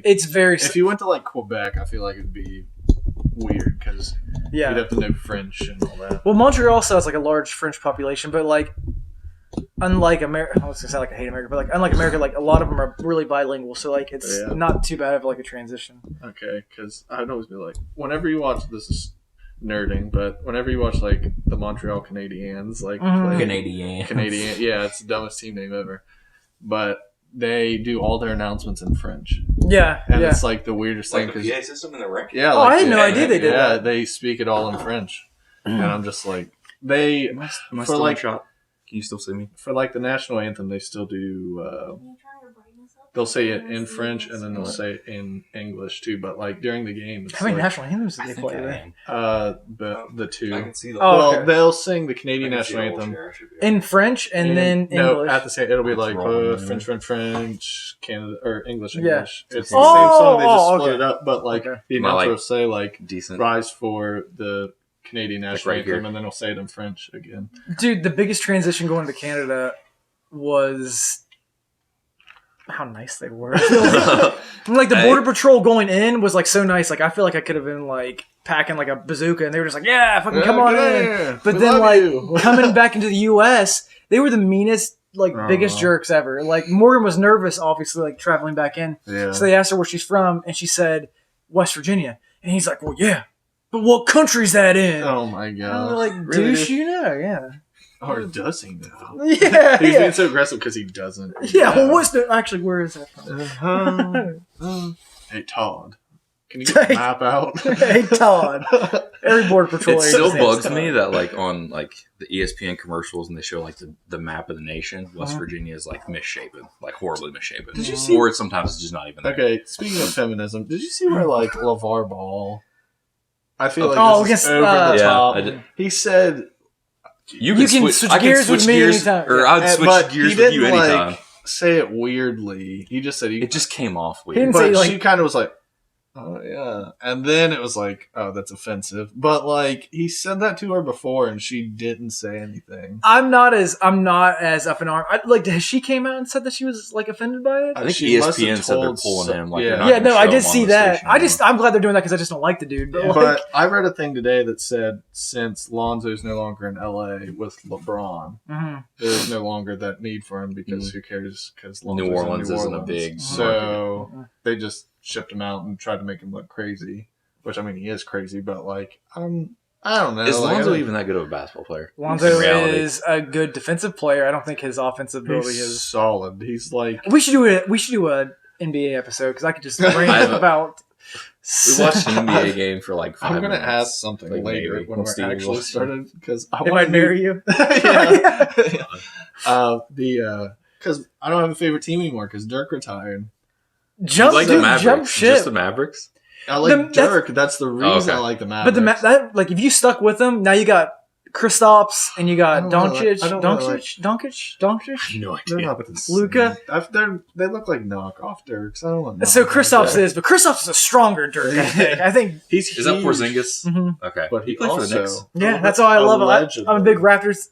like It's very. if you went to like Quebec, I feel like it'd be weird because you'd have to know French and all that. Well, Montreal also has like a large French population, but like unlike America, I was gonna say like I hate America, but like unlike America, like a lot of them are really bilingual, so like it's not too bad of like a transition. Okay, because I'd always be like, whenever you watch this is nerding, but whenever you watch like the Montreal Canadiens, like Canadian, yeah, it's the dumbest team name ever, but they do all their announcements in French. Yeah, and it's like the weirdest thing because PA system in the rink. Yeah, I had no idea they did that. Yeah, they speak it all in French, and I'm just like they am I still like shot? Can you still see me? For like the national anthem, they still do. They'll say it in French and then they'll say it in English too. But like during the game, it's how many national anthems did they play? The two. I can see them. Well, they'll sing the Canadian national anthem in French and then English. No, at the same, it'll be like French, Canada or English. Yeah. It's the same song. They just split it up. But like the announcer will say like decent rise for the Canadian national anthem, and then he'll say it in French again. Dude, the biggest transition going to Canada was how nice they were. Like the border patrol going in was like so nice. Like I feel like I could have been like packing like a bazooka, and they were just like, "Yeah, fucking come on in." But then like coming back into the U.S., they were the meanest, like biggest jerks ever. Like Morgan was nervous, obviously, like traveling back in. Yeah. So they asked her where she's from, and she said West Virginia, and he's like, "Well, yeah, but what country's that in?" Oh my god! Like, really? douche, you know, yeah. Or does he know? Yeah, he's being so aggressive because he doesn't. Yeah, well, what's the actually? Where is that from? Hey Todd, can you get the map out? Hey Todd, every border patrol. It still bugs me that like on like the ESPN commercials and they show like the map of the nation, West Virginia is like misshapen, like horribly misshapen. Did you see? Or sometimes it's just not even there. Okay, speaking of feminism, did you see where like LeVar Ball? I feel like this is against, over the top. I did. He said. You can switch gears with me anytime. Or I'd switch gears with you anytime. Like, say it weirdly. He just said it just came off He weird. didn't say, but like- she kind of was like, oh yeah, and then it was like, oh, that's offensive. But like he said that to her before, and she didn't say anything. I'm not as up in arms. Like, has she came out and said that she was like offended by it? I think She must ESPN have said they're told pulling some- him. Like, yeah. they're not Yeah, gonna no, I show did him on see the that. station I'm glad they're doing that because I just don't like the dude. But, like, But I read a thing today that said since Lonzo's no longer in LA with LeBron, there's no longer that need for him because who cares? Because New Orleans isn't a big so they just shipped him out and tried to make him look crazy. Which I mean, he is crazy, but like I don't know. Is like, Lonzo even that good of a basketball player? Lonzo is a good defensive player. I don't think his offensive ability he's is solid. He's like We should do a NBA episode because I could just rant about. We watched an NBA game for like 5 I'm gonna minutes. ask something Like, later maybe, when when we're Steve actually was- started because I If want I'd marry you, because I don't have a favorite team anymore because Dirk retired. jump Mavericks, ship. just the Mavericks. I like Dirk. That's the reason I like the Mavericks. But that like if you stuck with them, now you got Kristaps and you got Doncic. I no idea. They're not Luka. They look like knockoff Dirks. I don't know. So Kristaps is, but Kristaps is a stronger Dirk. I think. He's Is that huge, Porzingis? Mhm. Okay, But he played for the also Knicks. Yeah, that's why I love it. I'm a big allegedly. Raptors.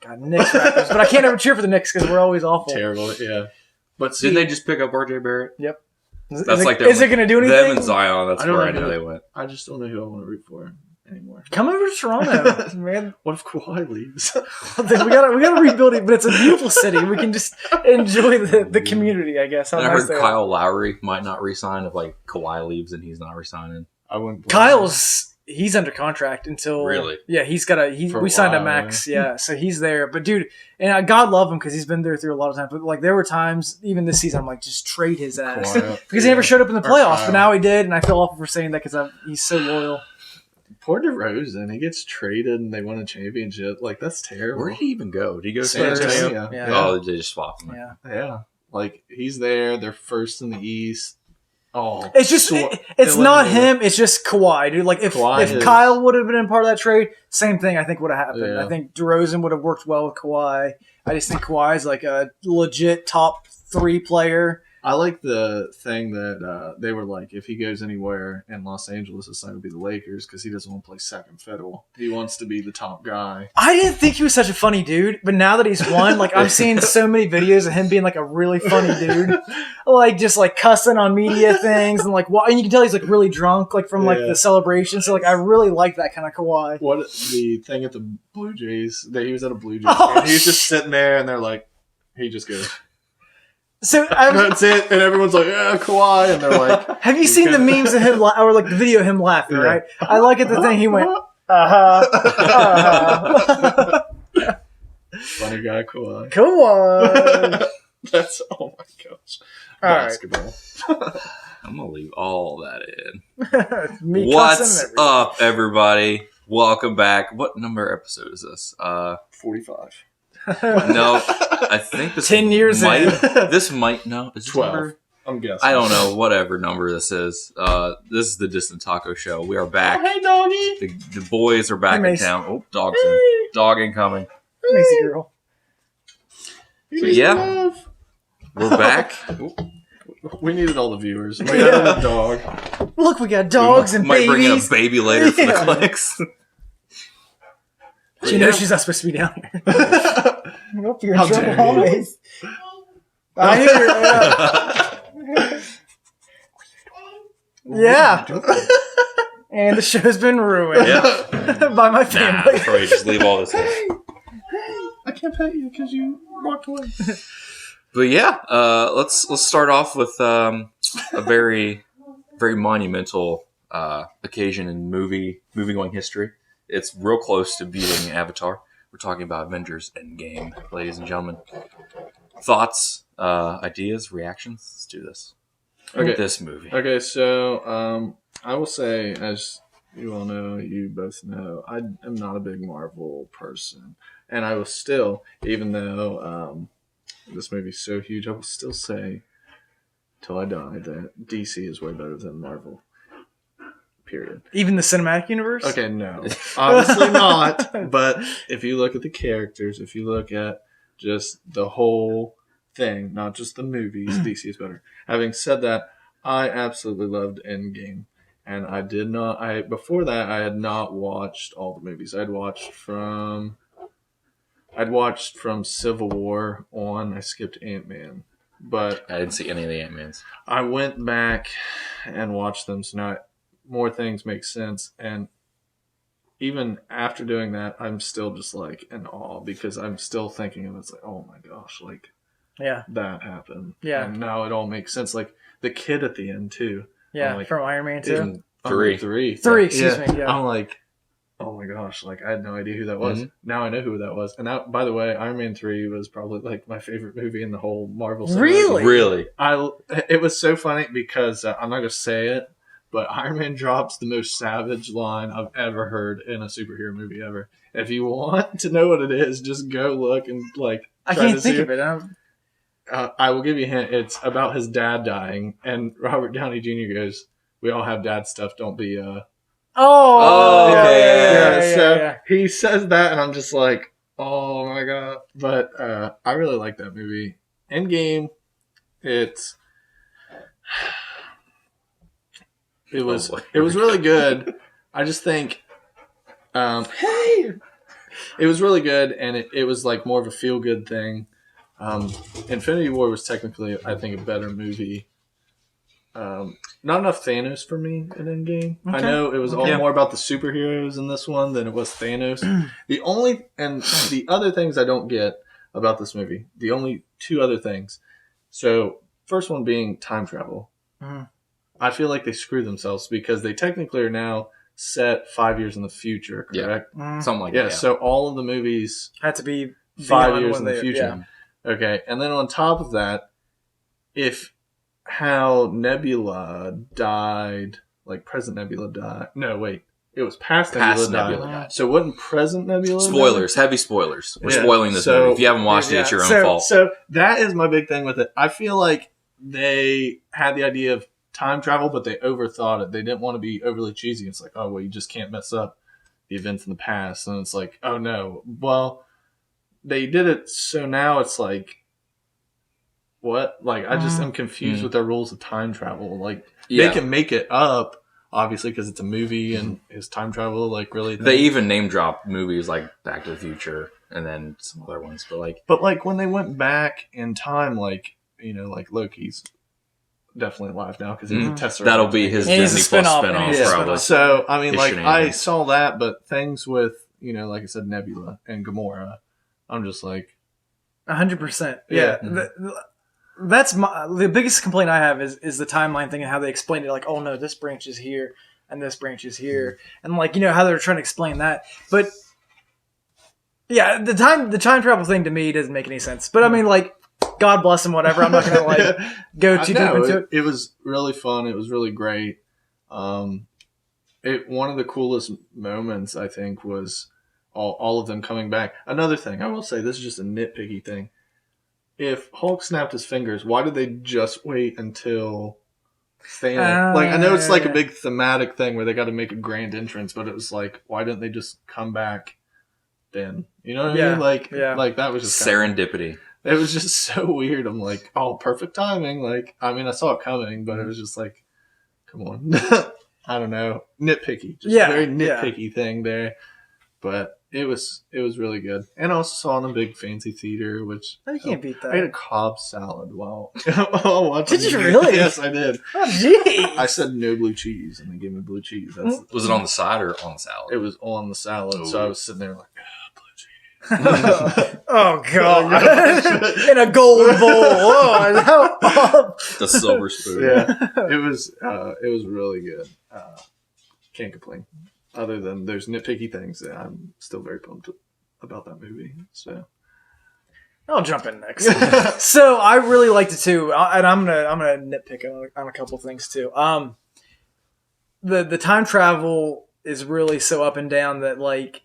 God, Knicks Raptors, but I can't ever cheer for the Knicks because we're always awful. terrible. Yeah, but see, Didn't they just pick up RJ Barrett? Is That's it, like is it going to do anything? Them and Zion. That's I don't where I know. know they went. I just don't know who I want to root for anymore. Come over to Toronto, man. What if Kawhi leaves? Then we gotta rebuild it, but it's a beautiful city. We can just enjoy the community, I guess. How And I nice heard they are. Kyle Lowry might not resign if like Kawhi leaves and he's not resigning. I wouldn't. He's under contract until Really? Yeah, he's got For we a signed a while, max, yeah. So he's there. But dude, and God love him because he's been there through a lot of times. But like there were times, even this season, I'm like, just trade his ass because he never showed up in the playoffs. But now he did, and I feel awful for saying that because he's so loyal. Poor DeRozan, he gets traded and they won a championship. Like that's terrible. Where did he even go? Did he go to San San Antonio? Antonio. Yeah. Oh, they just swapped him. Yeah. Yeah, like he's there. They're first in the East. Oh, It's just it's not him. It's just Kawhi, dude. Like if Kyle would have been in part of that trade, same thing I think would have happened. Yeah. I think DeRozan would have worked well with Kawhi. I just think Kawhi's like a legit top 3 player. I like the thing that they were like, if he goes anywhere in Los Angeles, his sign would be the Lakers because he doesn't want to play second fiddle. He wants to be the top guy. I didn't think he was such a funny dude, but now that he's won, like I'm seeing so many videos of him being like a really funny dude, like just like cussing on media things and like and you can tell he's like really drunk, like from like the celebration. So like I really like that kind of Kawhi. What the thing at the Blue Jays that he was at a Blue Jays game, he was just sitting there and they're like, he just goes. So that's it, and everyone's like, "Yeah, Kawhi," and they're like, "Have you seen the memes of him or like the video of him laughing?" Yeah. Right? I like it. The thing he went, funny guy, Kawhi. Kawhi. That's oh my gosh, basketball. Right. I'm gonna leave all that in. What's up, everybody? Welcome back. What number episode is this? 45. No, I think this 10 years might. in. This might no. It's 12. Number, I'm guessing. I don't know. Whatever number this is. This is the Distant Taco Show. We are back. Oh, hey, doggy. The boys are back in town. Oh, dog's in. Dog incoming. Macy girl. Yeah, we're back. We needed all the viewers. We had a dog. Look, we got dogs and babies. Might bring in a baby later for the clicks. You know she's not supposed to be down here. Nope, you're in trouble always. I hear yeah. And the show's been ruined by my family. Nah, probably just leave all this in. Hey, I can't pet you because you walked away. But yeah, let's start off with a very, very monumental occasion in movie going history. It's real close to beating Avatar. We're talking about Avengers Endgame, ladies and gentlemen. Thoughts, ideas, reactions? Let's do this. Okay. This movie. Okay, so I will say, as you all know, you both know, I am not a big Marvel person. And I will still, even though this movie's so huge, I will still say, till I die, that DC is way better than Marvel. Period. Even the cinematic universe? Okay, no. Obviously not. But if you look at the characters, if you look at just the whole thing, not just the movies, DC is better. Having said that, I absolutely loved Endgame. And before that, I had not watched all the movies. I'd watched from Civil War on. I skipped Ant-Man. But I didn't see any of the Ant-Mans. I went back and watched them, so now more things make sense. And even after doing that, I'm still just like in awe because I'm still thinking of it's like, oh my gosh, like that happened. Yeah. And now it all makes sense. Like the kid at the end too. Yeah, like, from Iron Man 2. Three, excuse me. Yeah. I'm like, oh my gosh, like I had no idea who that was. Mm-hmm. Now I know who that was. And now, by the way, Iron Man 3 was probably like my favorite movie in the whole Marvel series. Really? It was so funny because I'm not going to say it, but Iron Man drops the most savage line I've ever heard in a superhero movie ever. If you want to know what it is, just go look and like. I can't think of it. I will give you a hint. It's about his dad dying, and Robert Downey Jr. goes, "We all have dad stuff. Don't be yeah. So he says that, and I'm just like, oh my god. But I really like that movie. Endgame. It was really good. I just think it was really good, and it was like more of a feel good thing. Infinity War was technically, I think, a better movie. Not enough Thanos for me in Endgame. Okay. I know it was all more about the superheroes in this one than it was Thanos. The other things I don't get about this movie, the only two other things. So, first one being time travel. Mm-hmm. I feel like they screwed themselves because they technically are now set 5 years in the future, correct? Yeah. Something like that. Yeah, so all of the movies had to be 5 years in the future. Yeah. Okay, and then on top of that, how Nebula died, like present Nebula died. No, wait. It was past Nebula died. So wasn't present Nebula Spoilers. Heavy spoilers. We're spoiling this movie. If you haven't watched it, it's your own fault. So that is my big thing with it. I feel like they had the idea of time travel, but they overthought it. They didn't want to be overly cheesy. It's like, oh, well, you just can't mess up the events in the past. And it's like, oh, no. Well, they did it, so now it's like what? Like, I just am confused with their rules of time travel. Like, they can make it up, obviously, because it's a movie and is time travel, like, really? They even name drop movies like Back to the Future and then some other ones. But when they went back in time, like, you know, like Loki's definitely alive now because he's a Tesseract. That'll be his Disney Plus spinoff, probably. So, I mean, like, I saw that, but things with, you know, like I said, Nebula and Gamora, I'm just like... 100%. Yeah. That's the biggest complaint I have is the timeline thing and how they explain it. Like, oh no, this branch is here and this branch is here, and like, you know, how they're trying to explain that. But yeah, the time travel thing to me doesn't make any sense. But I mean, like, God bless him, whatever. I'm not gonna like go too deep into it. It was really fun. It was really great. One of the coolest moments, I think, was all of them coming back. Another thing I will say, this is just a nitpicky thing. If Hulk snapped his fingers, why did they just wait until Thanos? Like, I know it's like a big thematic thing where they got to make a grand entrance, but it was like, why didn't they just come back then? You know what I mean? Like that was just serendipity. It was just so weird. I'm like, oh, perfect timing. Like, I mean, I saw it coming, but it was just like, come on. I don't know. Nitpicky. Just a very nitpicky thing there. But it was really good. And I also saw it in a big fancy theater, which... You can't beat that. I ate a Cobb salad while watching. Did you really? Yes, I did. Oh, gee. I said no blue cheese, and they gave me blue cheese. Was it on the side or on the salad? It was on the salad, so I was sitting there like, oh god! In a gold bowl. Oh, the silver spoon. Yeah, it was really good. Can't complain. Other than there's nitpicky things that I'm still very pumped about that movie. So I'll jump in next. So I really liked it too, and I'm gonna nitpick on a couple things too. The time travel is really so up and down that like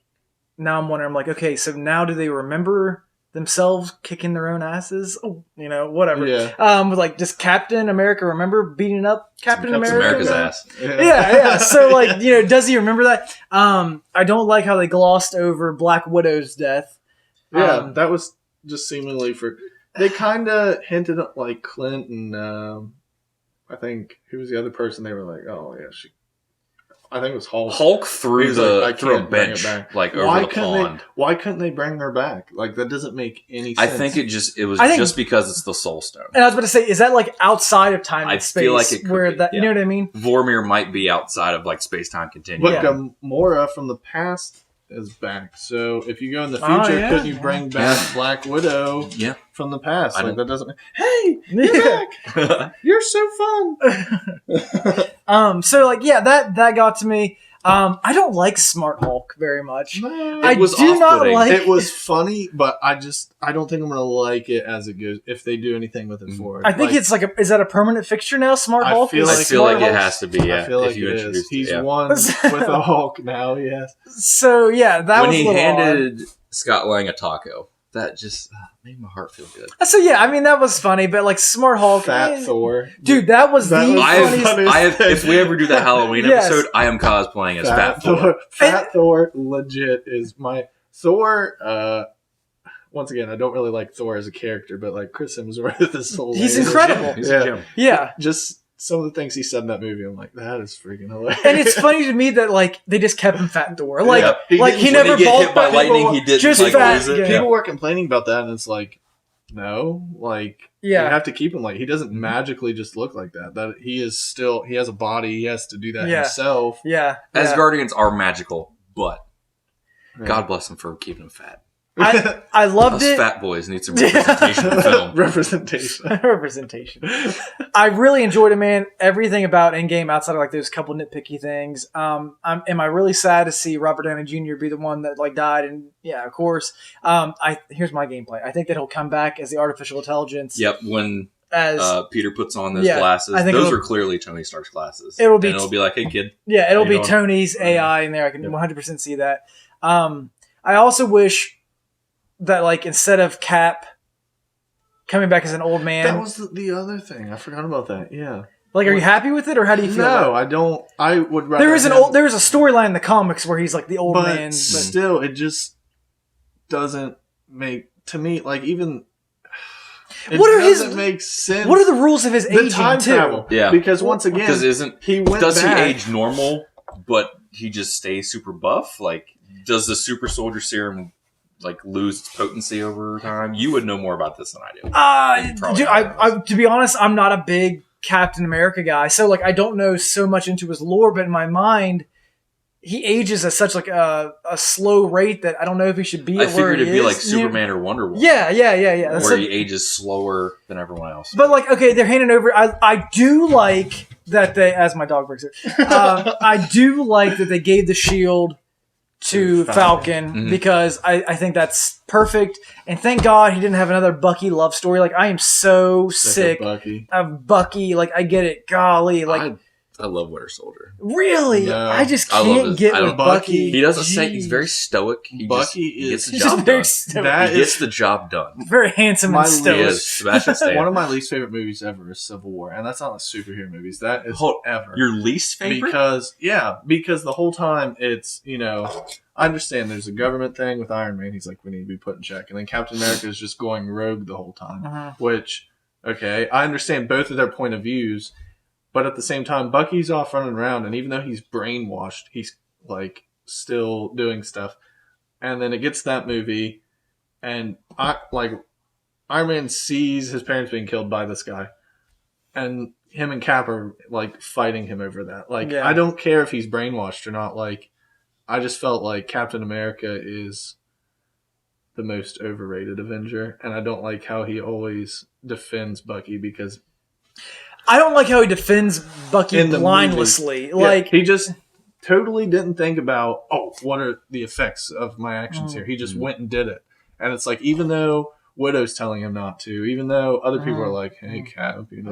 now I'm wondering, I'm like, okay, so now do they remember themselves kicking their own asses? Oh, you know, whatever. Yeah. Like, does Captain America remember beating up Captain America's ass? Yeah. So like, you know, does he remember that? I don't like how they glossed over Black Widow's death. Yeah, that was just seemingly they kind of hinted at like Clint and I think who was the other person? They were like, oh yeah, I think it was Hulk. Hulk threw a bench like over the pond. Why couldn't they bring her back? Like, that doesn't make any sense. I think it was just because it's the Soul Stone. And I was about to say, is that like outside of time and space? I feel like it could be, you know what I mean? Vormir might be outside of like space time continuum. But Gamora from the past is back. So if you go in the future, couldn't you bring back Black Widow from the past? Like, that doesn't... Hey, you're back! You're so fun! So like, that got to me. I don't like Smart Hulk very much. I do not like it. Was funny, but I don't think I'm gonna like it as it goes if they do anything with it forward. I think it's like is that a permanent fixture now? Smart Hulk? I feel like it has to be. Yeah, I feel like it is. He's one with a Hulk now. Yes. So that when was he handed odd. Scott Lang a taco, that just made my heart feel good. So I mean that was funny, but like Smart Hulk, Thor, dude, that was the funniest. If we ever do that Halloween episode, I am cosplaying as Fat Thor. Fat Thor, legit is my Thor. Once again, I don't really like Thor as a character, but like Chris Hemsworth is so he's incredible. He's a gem. Yeah, just some of the things he said in that movie, I'm like, that is freaking hilarious. And it's funny to me that like they just kept him Fat Thor. Like, he never get hit by lightning. He didn't just lose it. People were complaining about that, and it's like, no, like you have to keep him like he doesn't magically just look like that. That he has a body. He has to do that himself. Yeah, Asgardians are magical, but God bless them for keeping him fat. I loved it. Fat boys need some representation in film. Representation. I really enjoyed it, man. Everything about Endgame outside of like those couple nitpicky things. Am I really sad to see Robert Downey Jr. be the one that like died? And yeah, of course. Here's my gameplay. I think that he'll come back as the artificial intelligence. Yep. When Peter puts on those glasses, those are clearly Tony Stark's glasses. It'll be like, hey kid. Yeah, it'll be Tony's AI in there. I can 100% see that. I also wish that like instead of Cap coming back as an old man, that was the other thing. I forgot about that. Yeah. Like, are you happy with it, or how do you feel? No, I don't. I would rather. There is a storyline in the comics where he's like the old man. But still, it just doesn't make to me like even. What are his? Doesn't make sense. What are the rules of his The aging time too? travel. Yeah. Because once again, Because does back. he age normal, but he just stays super buff? Like, does the super soldier serum like lose its potency over time? You would know more about this than I do. Dude, to be honest, I'm not a big Captain America guy, so like I don't know so much into his lore, but in my mind, he ages at such like a slow rate that I don't know if he should be. I figured it'd be like Superman or Wonder Woman. Yeah. Where he ages slower than everyone else. But like, okay, they're handing over. I do like that they, as my dog breaks it. I do like that they gave the shield to Falcon because I think that's perfect. And thank God he didn't have another Bucky love story. Like, I am so sick of Bucky. Like, I get it. Golly, like. I love Winter Soldier. Really? No. I just can't get with Bucky. He doesn't say, he's very stoic. He gets the job done. He gets the job done. Very handsome and stoic. Sebastian Stan. One of my least favorite movies ever is Civil War, and that's not like superhero movies. That is ever. Your least favorite? Because the whole time it's, I understand there's a government thing with Iron Man. He's like, we need to be put in check. And then Captain America is just going rogue the whole time, which, okay, I understand both of their point of views. But at the same time, Bucky's off running around, and even though he's brainwashed, he's like still doing stuff. And then it gets that movie, and Iron Man sees his parents being killed by this guy, and him and Cap are like fighting him over that. Like, I don't care if he's brainwashed or not. Like, I just felt like Captain America is the most overrated Avenger, and I don't like how he always defends Bucky because. I don't like how he defends Bucky blindlessly. Like, he just totally didn't think about, what are the effects of my actions here? He just went and did it. And it's like, even though Widow's telling him not to, even though other people are like, hey, Cap, maybe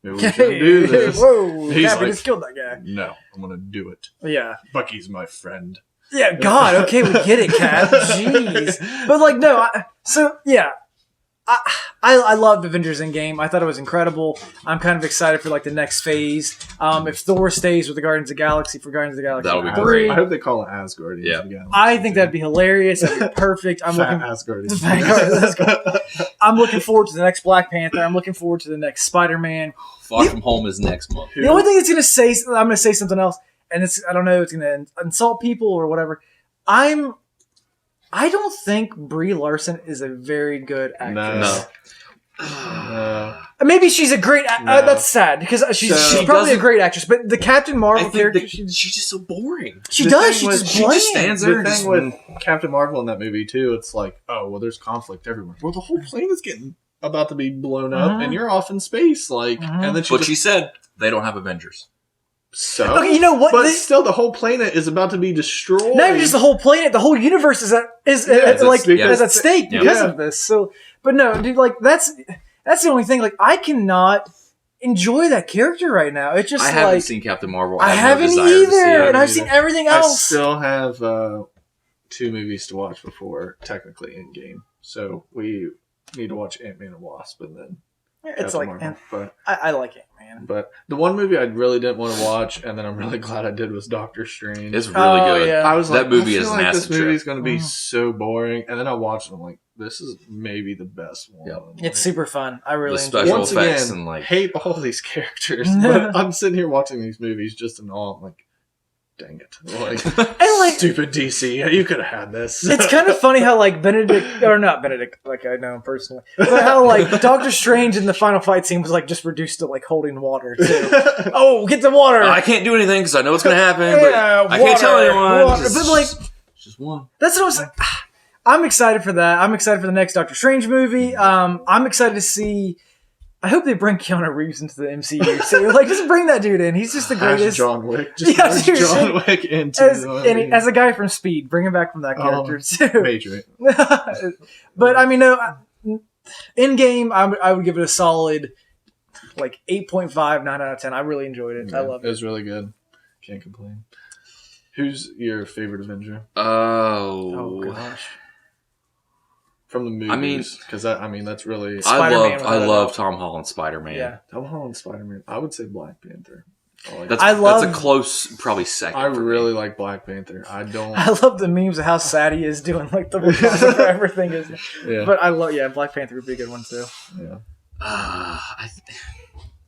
we shouldn't do this. Whoa, he's Cap, like, just killed that guy. No, I'm going to do it. Yeah. Bucky's my friend. Yeah, God, okay, we get it, Cap. Jeez. But, like, no, I loved Avengers Endgame. I thought it was incredible. I'm kind of excited for like the next phase. If Thor stays with the Guardians of the Galaxy for Guardians of the Galaxy, that'll be 3. great. I hope they call it Asgardians. Yeah, I think that'd be hilarious. That'd be perfect. Asgardians. I'm looking forward to the next Black Panther. I'm looking forward to the next Spider-Man. Far From Home is next month. The only thing it's gonna say, I'm gonna say something else, and I don't know, it's gonna insult people or whatever. I don't think Brie Larson is a very good actress. No. Maybe she's a great. That's sad because she's probably a great actress. But the Captain Marvel character, she's just so boring. She just stands there. The thing with Captain Marvel in that movie too, it's like, there's conflict everywhere. Well, the whole plane is getting about to be blown up, and you're off in space. Like, and then she said they don't have Avengers. So, okay, you know what? But still, the whole planet is about to be destroyed. Not even just the whole planet; the whole universe is at stake because of this. So, but no, dude, like that's the only thing. Like, I cannot enjoy that character right now. It's just I haven't seen Captain Marvel. I haven't either, and I've seen everything else. I still have 2 movies to watch before technically Endgame, so we need to watch Ant-Man and Wasp, and then. It's like, but I like it, man. But the one movie I really didn't want to watch, and then I'm really glad I did, was Doctor Strange. It's really good. Yeah. I was like, that movie I is feel an like acid this movie trip. is going to be so boring, and then I watched it. I'm like, this is maybe the best one. Yep. It's super fun. I really enjoy it. special Once effects again, and like hate all these characters, but I'm sitting here watching these movies just in awe. I'm like, dang it! Like, stupid DC, you could have had this. It's kind of funny how like not Benedict, like I know him personally, but how like Doctor Strange in the final fight scene was like just reduced to like holding water too. Oh, get the water! I can't do anything because I know it's going to happen, but I can't tell anyone. But like, it's just one. That's what I was like. I'm excited for that. I'm excited for the next Doctor Strange movie. I'm excited to see. I hope they bring Keanu Reeves into the MCU. So, like, just bring that dude in. He's just the greatest. John Wick. Just bring John Wick into as a guy from Speed. Bring him back from that character, too. Major. But, I mean, no. Endgame, I would give it a solid, like, 8.5, 9 out of 10. I really enjoyed it. I loved it. It was really good. Can't complain. Who's your favorite Avenger? Oh, gosh. From the movies, because that's really. I love Tom Holland Spider-Man. Yeah, Tom Holland Spider-Man. I would say Black Panther. That's a close, probably second. I really like Black Panther. I love the memes of how sad he is doing like the Wakanda Forever thing. But I love Black Panther would be a good one too. Yeah.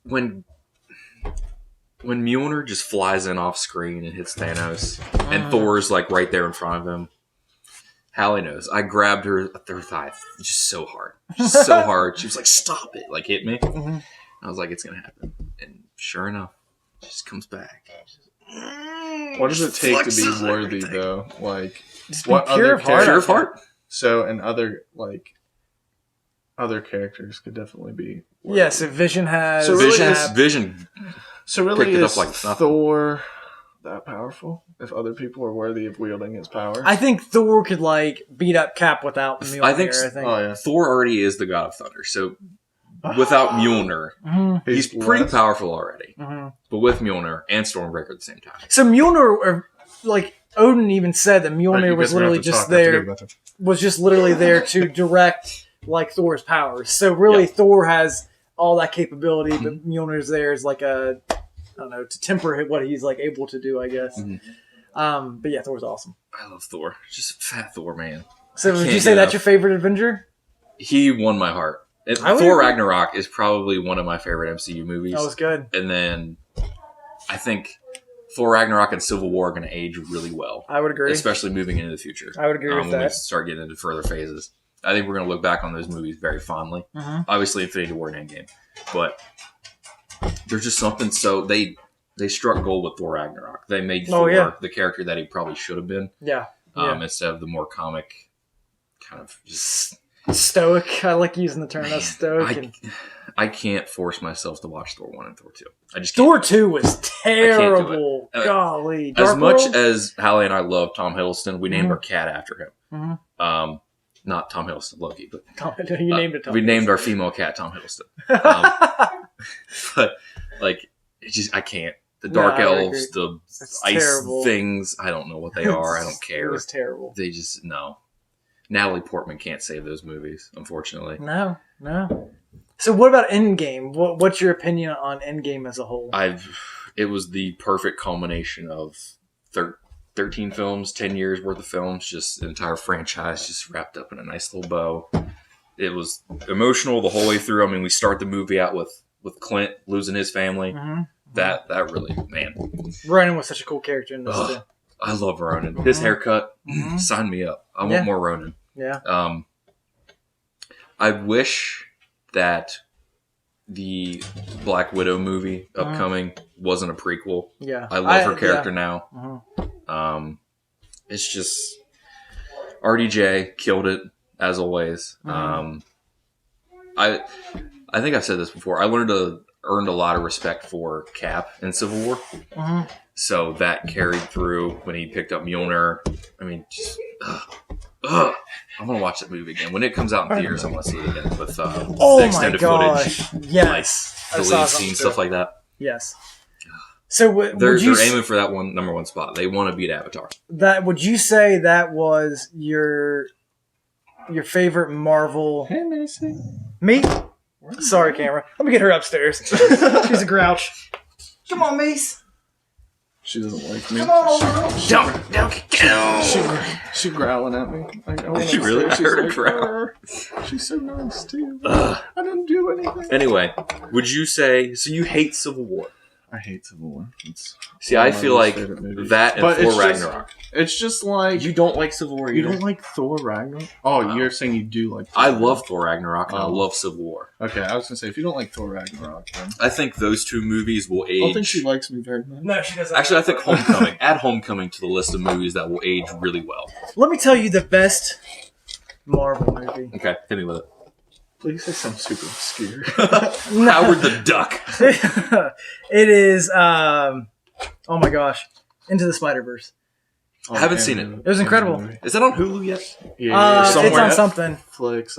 When Mjolnir just flies in off screen and hits Thanos, and Thor's like right there in front of him. Hallie knows. I grabbed her thigh just so hard. Just so hard. She was like, stop it. Like, hit me. Mm-hmm. I was like, it's going to happen. And sure enough, she just comes back. What does it take to be worthy, though? Like, what other pure of heart? So, and other characters could definitely be worthy. Yes, if Vision has... So Vision. So really, picked it is up like Thor that powerful? If other people are worthy of wielding his power, I think Thor could like beat up Cap without Mjolnir. I think. Oh yeah, Thor already is the god of thunder. So without Mjolnir, he's pretty powerful already. Mm-hmm. But with Mjolnir and Stormbreaker at the same time. So Mjolnir, like Odin even said that Mjolnir was literally just there. Was just literally there to direct like Thor's powers. So really, Thor has all that capability, but Mjolnir's there as like a, I don't know, to temper what he's like able to do, I guess. Mm-hmm. But yeah, Thor's awesome. I love Thor. Just fat Thor, man. So would you say that's your favorite Avenger? He won my heart. Thor Ragnarok is probably one of my favorite MCU movies. That was good. And then I think Thor Ragnarok and Civil War are going to age really well. I would agree. Especially moving into the future. I would agree with that. When we start getting into further phases. I think we're going to look back on those movies very fondly. Mm-hmm. Obviously, Infinity War and Endgame. But there's just something so... They struck gold with Thor Ragnarok. They made Thor the character that he probably should have been. Yeah. Instead of the more comic kind of just... Stoic. I like using the term stoic. I can't force myself to watch Thor 1 and Thor 2. I just Thor 2 was terrible. Golly. As much as Hallie and I love Tom Hiddleston, we named our cat after him. Mm-hmm. Not Tom Hiddleston, Loki, but you named it Tom. We named our female cat Tom Hiddleston. But like, it's just I can't. The dark elves, the ice things. I don't know what they are. I don't care. It was terrible. They just no. Natalie Portman can't save those movies, unfortunately. No. So what about Endgame? What's your opinion on Endgame as a whole? It was the perfect culmination of 13 films, 10 years worth of films, just an entire franchise just wrapped up in a nice little bow. It was emotional the whole way through. I mean, we start the movie out with Clint losing his family. Mm-hmm. That really, man. Ronan was such a cool character in this too. I love Ronan. His haircut, sign me up. I want more Ronan. Yeah. I wish that the Black Widow movie upcoming wasn't a prequel. Yeah. I love her character now. Mm-hmm. It's just RDJ killed it as always. Mm-hmm. I think I've said this before. I earned a lot of respect for Cap in Civil War. Mm-hmm. So that carried through when he picked up Mjolnir. I mean, just I'm gonna watch that movie again when it comes out in theaters. I want to see it again with the extended footage, yes, like, deleted scenes, stuff like that. Yes. So they're aiming for that number one spot. They want to beat Avatar. That would you say that was your favorite Marvel? Hey, Macy. Me? Sorry, camera. Let me get her upstairs. She's a grouch. Come on, Mace. She doesn't like me. Come on, don't. She growling at me. Did you really? I heard her growl. She's so nice too. I didn't do anything. Anyway, would you say so? You hate Civil War? I hate Civil War. See, I feel like that and Thor Ragnarok. It's just like you don't like Civil War. You don't like Thor Ragnarok? Oh, you're saying you do like Thor I love Thor Ragnarok and I love Civil War. Okay, I was gonna say if you don't like Thor Ragnarok, then I think those two movies will age. I don't think she likes me very much. No, she doesn't. Actually, I think Homecoming. Add Homecoming to the list of movies that will age really well. Let me tell you the best Marvel movie. Okay, hit me with it. Please say something super obscure. Howard the Duck. It is, oh my gosh, Into the Spider-Verse. I haven't seen it. It was incredible. Is that on Hulu yet? Yeah, it's on something. Netflix.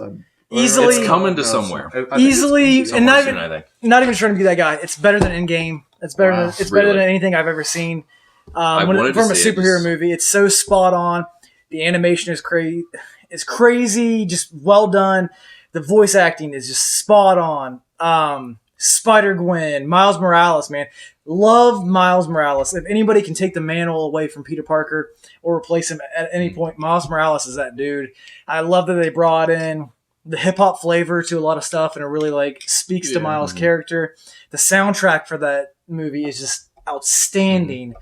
Easily, it's coming to somewhere. Easily, and not even trying to be that guy. It's better than Endgame. It's better. Better than anything I've ever seen. From a superhero movie, it's so spot on. The animation is crazy. It's crazy. Just well done. The voice acting is just spot on. Spider-Gwen, Miles Morales, man. Love Miles Morales. If anybody can take the mantle away from Peter Parker or replace him at any point, Miles Morales is that dude. I love that they brought in the hip hop flavor to a lot of stuff, and it really like speaks to Miles' character. The soundtrack for that movie is just outstanding.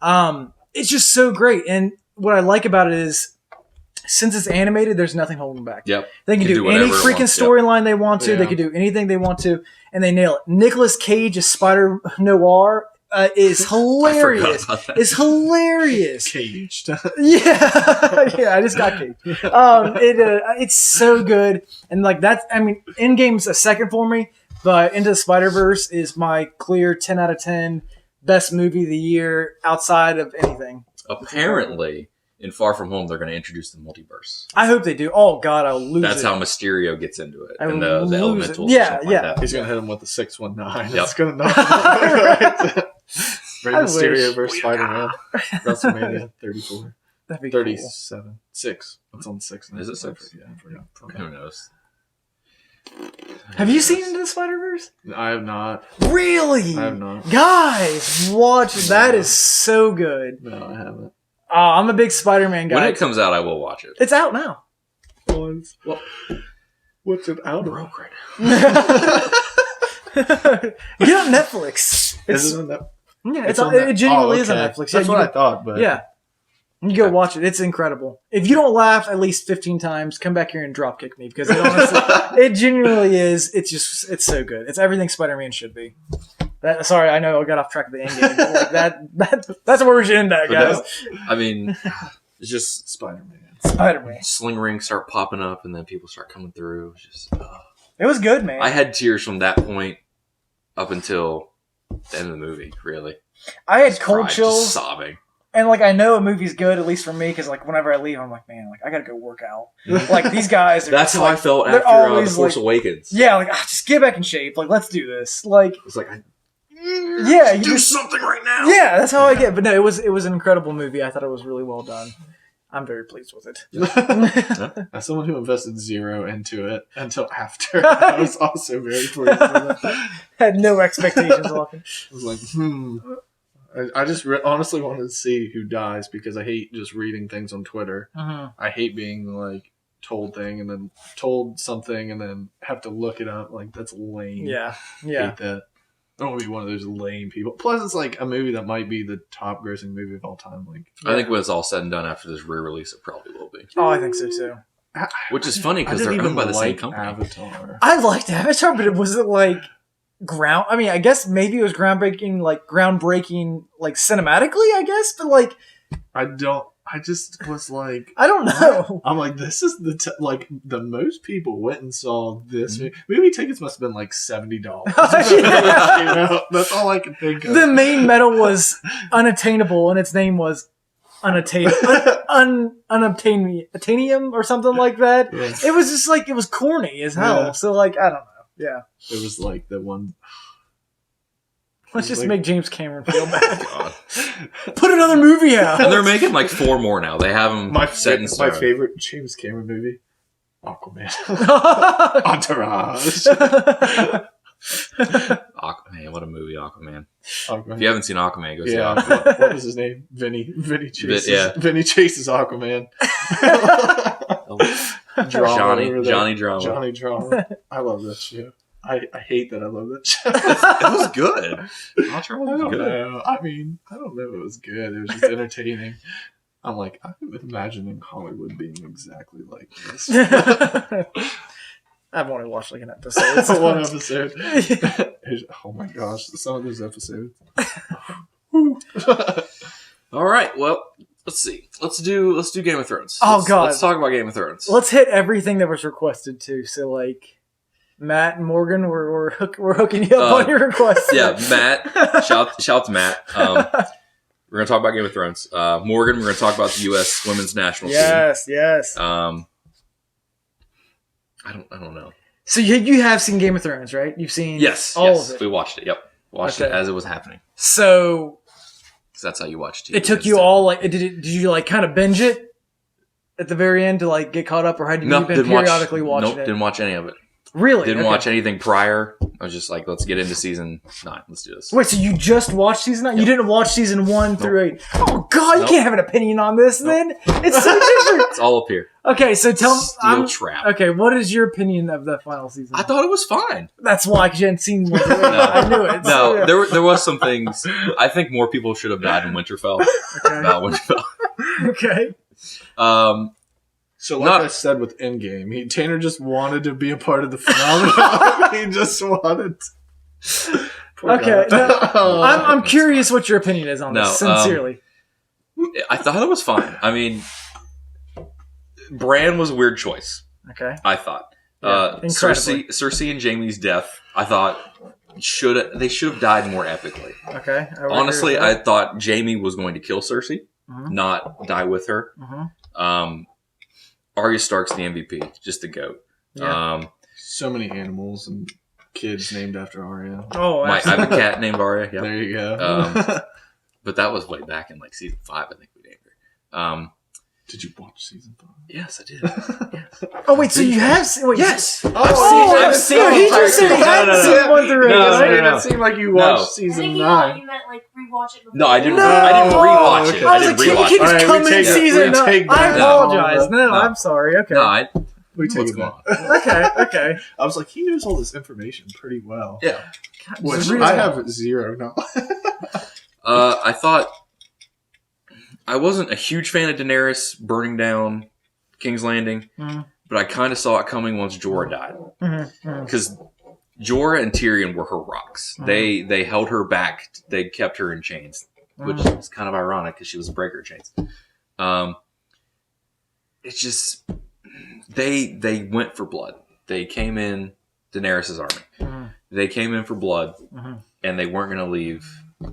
It's just so great, and what I like about it is, since it's animated, there's nothing holding back. Yep. They can do any freaking storyline they want to. They can do anything they want to, and they nail it. Nicolas Cage as Spider Noir is hilarious. It's hilarious. Caged. Yeah, I just got caged. It's so good, and like that's. I mean, Endgame's a second for me, but Into the Spider-Verse is my clear 10 out of 10 best movie of the year outside of anything. Apparently, in Far From Home, they're going to introduce the multiverse. I hope they do. Oh God, I'll lose. That's it. how Mysterio gets into it, and the elementals. Yeah. Like he's going to hit him with the 619. Yep. It's going to knock him out. Rey Mysterio versus Spider-Man. WrestleMania 34. That'd be 37. Cool. 6. What's on 6 now? Is it 6? Yeah, I forgot. Who knows? Have you seen Into the Spider-Verse? I have not. Really? I have not. Guys, watch. That is so good. No, I haven't. I'm a big Spider-Man guy. When it comes out, I will watch it. It's out now. What's it out of? Broke right now. Get on Netflix. Is it on that? Yeah, it genuinely is on Netflix. That's what I thought, but yeah. You go watch it. It's incredible. If you don't laugh at least 15 times, come back here and dropkick me, because it honestly, it genuinely is. It's so good. It's everything Spider-Man should be. Sorry, I know I got off track of the Endgame, but like that's where we should end that, guys. No, I mean, it's just Spider-Man. Sling rings start popping up, and then people start coming through. It's just, it was good, man. I had tears from that point up until the end of the movie. Really, I had cold chills, just sobbing. And like I know a movie's good, at least for me, because like whenever I leave, I'm like, man, like I gotta go work out. Like these guys. That's how I felt after The Force Awakens. Yeah, like just get back in shape. Like let's do this. Like it's like you do something right now. Yeah, that's how I get. But no, it was an incredible movie. I thought it was really well done. I'm very pleased with it. As someone who invested zero into it until after, I was also very pleased with it. Had no expectations. I was like, I just honestly wanted to see who dies, because I hate just reading things on Twitter. I hate being like told something and then have to look it up. Like that's lame. Yeah. I hate that. I don't want to be one of those lame people. Plus, it's like a movie that might be the top grossing movie of all time. Like, I think when it's all said and done after this re-release, it probably will be. Oh, I think so too. Which is funny because they're owned by the same company. Avatar. I liked Avatar, but it wasn't like I mean, I guess maybe it was groundbreaking, like cinematically, I guess, but like I just was like, I don't know. I'm like, this is the most people went and saw this movie. Movie tickets must have been like $70. That's all I can think of. The main medal was unattainable, and its name was unobtainium or something like that. Yeah. It was just like, it was corny as hell. Yeah. So like, I don't know. Yeah. It was like the one. Let's just make James Cameron feel bad. God. Put another movie out. And they're making like 4 more now. They have them set in stone. My favorite James Cameron movie, Aquaman. Entourage. Aquaman, what a movie, Aquaman. If you haven't seen Aquaman, go see Aquaman. What was his name? Vinny chases. Vinny chases Aquaman. Johnny Drama. I love that show. I hate that I love that show. It was good. I don't know. I mean, I don't know if it was good. It was just entertaining. I'm like, I'm imagining Hollywood being exactly like this. I've only watched like an episode. One episode. Oh my gosh, some of those episodes. All right, well, let's see. Let's do Game of Thrones. God, let's talk about Game of Thrones. Let's hit everything that was requested too. So like, Matt and Morgan, we're hooking you up on your requests. Yeah, Matt. Shout to Matt. We're gonna talk about Game of Thrones. Morgan, we're gonna talk about the U.S. Women's National Team. Yes. I don't know. So you have seen Game of Thrones, right? You've seen all of it. We watched it. Yep, watched it as it was happening. So, because that's how you watch TV. It took you all like did you like kind of binge it at the very end to like get caught up, or had you been periodically watching it? Nope, didn't watch any of it. Really? Didn't watch anything prior. I was just like, let's get into season 9. Let's do this. Wait, so you just watched season 9? You didn't watch season 1 through 8? Oh, God, you can't have an opinion on this then? It's so different. It's all up here. Okay, so tell me. Steel trap. Okay, what is your opinion of the final season? I thought it was fine. That's why, because you hadn't seen one. I knew it. No, there was some things. I think more people should have died in Winterfell. About Winterfell. Okay. So, like I said with Endgame, Tanner just wanted to be a part of the phenomenon. He just wanted. Okay, no, I'm curious what your opinion is on this. Sincerely, I thought it was fine. I mean, Bran was a weird choice. Okay, I thought Cersei and Jaime's death. I thought they should have died more epically. Okay, honestly, I thought Jaime was going to kill Cersei, not die with her. Arya Stark's the MVP, just the GOAT. Yeah. So many animals and kids named after Arya. Oh, I have a cat named Arya. Yeah. There you go. But that was way back in like season 5, I think we named her. Did you watch season 5? Yes, I did. Yes. Oh wait, so you have seen? Wait, yes, I've seen. He just said he hadn't seen 1 through 8. No. It seemed like you watched season 9. You meant like rewatch it before. No, I didn't. I didn't rewatch it. I was like, can you just come in season 9? I apologize. No, I'm sorry. Okay. No, we take it back. Okay. I was like, he knows all this information pretty well. Yeah. Which I have zero knowledge. I thought I wasn't a huge fan of Daenerys burning down King's Landing, but I kind of saw it coming once Jorah died. Because Jorah and Tyrion were her rocks. They held her back. They kept her in chains, which is kind of ironic because she was a breaker of chains. It's just they went for blood. They came in Daenerys' army. They came in for blood, and they weren't going to leave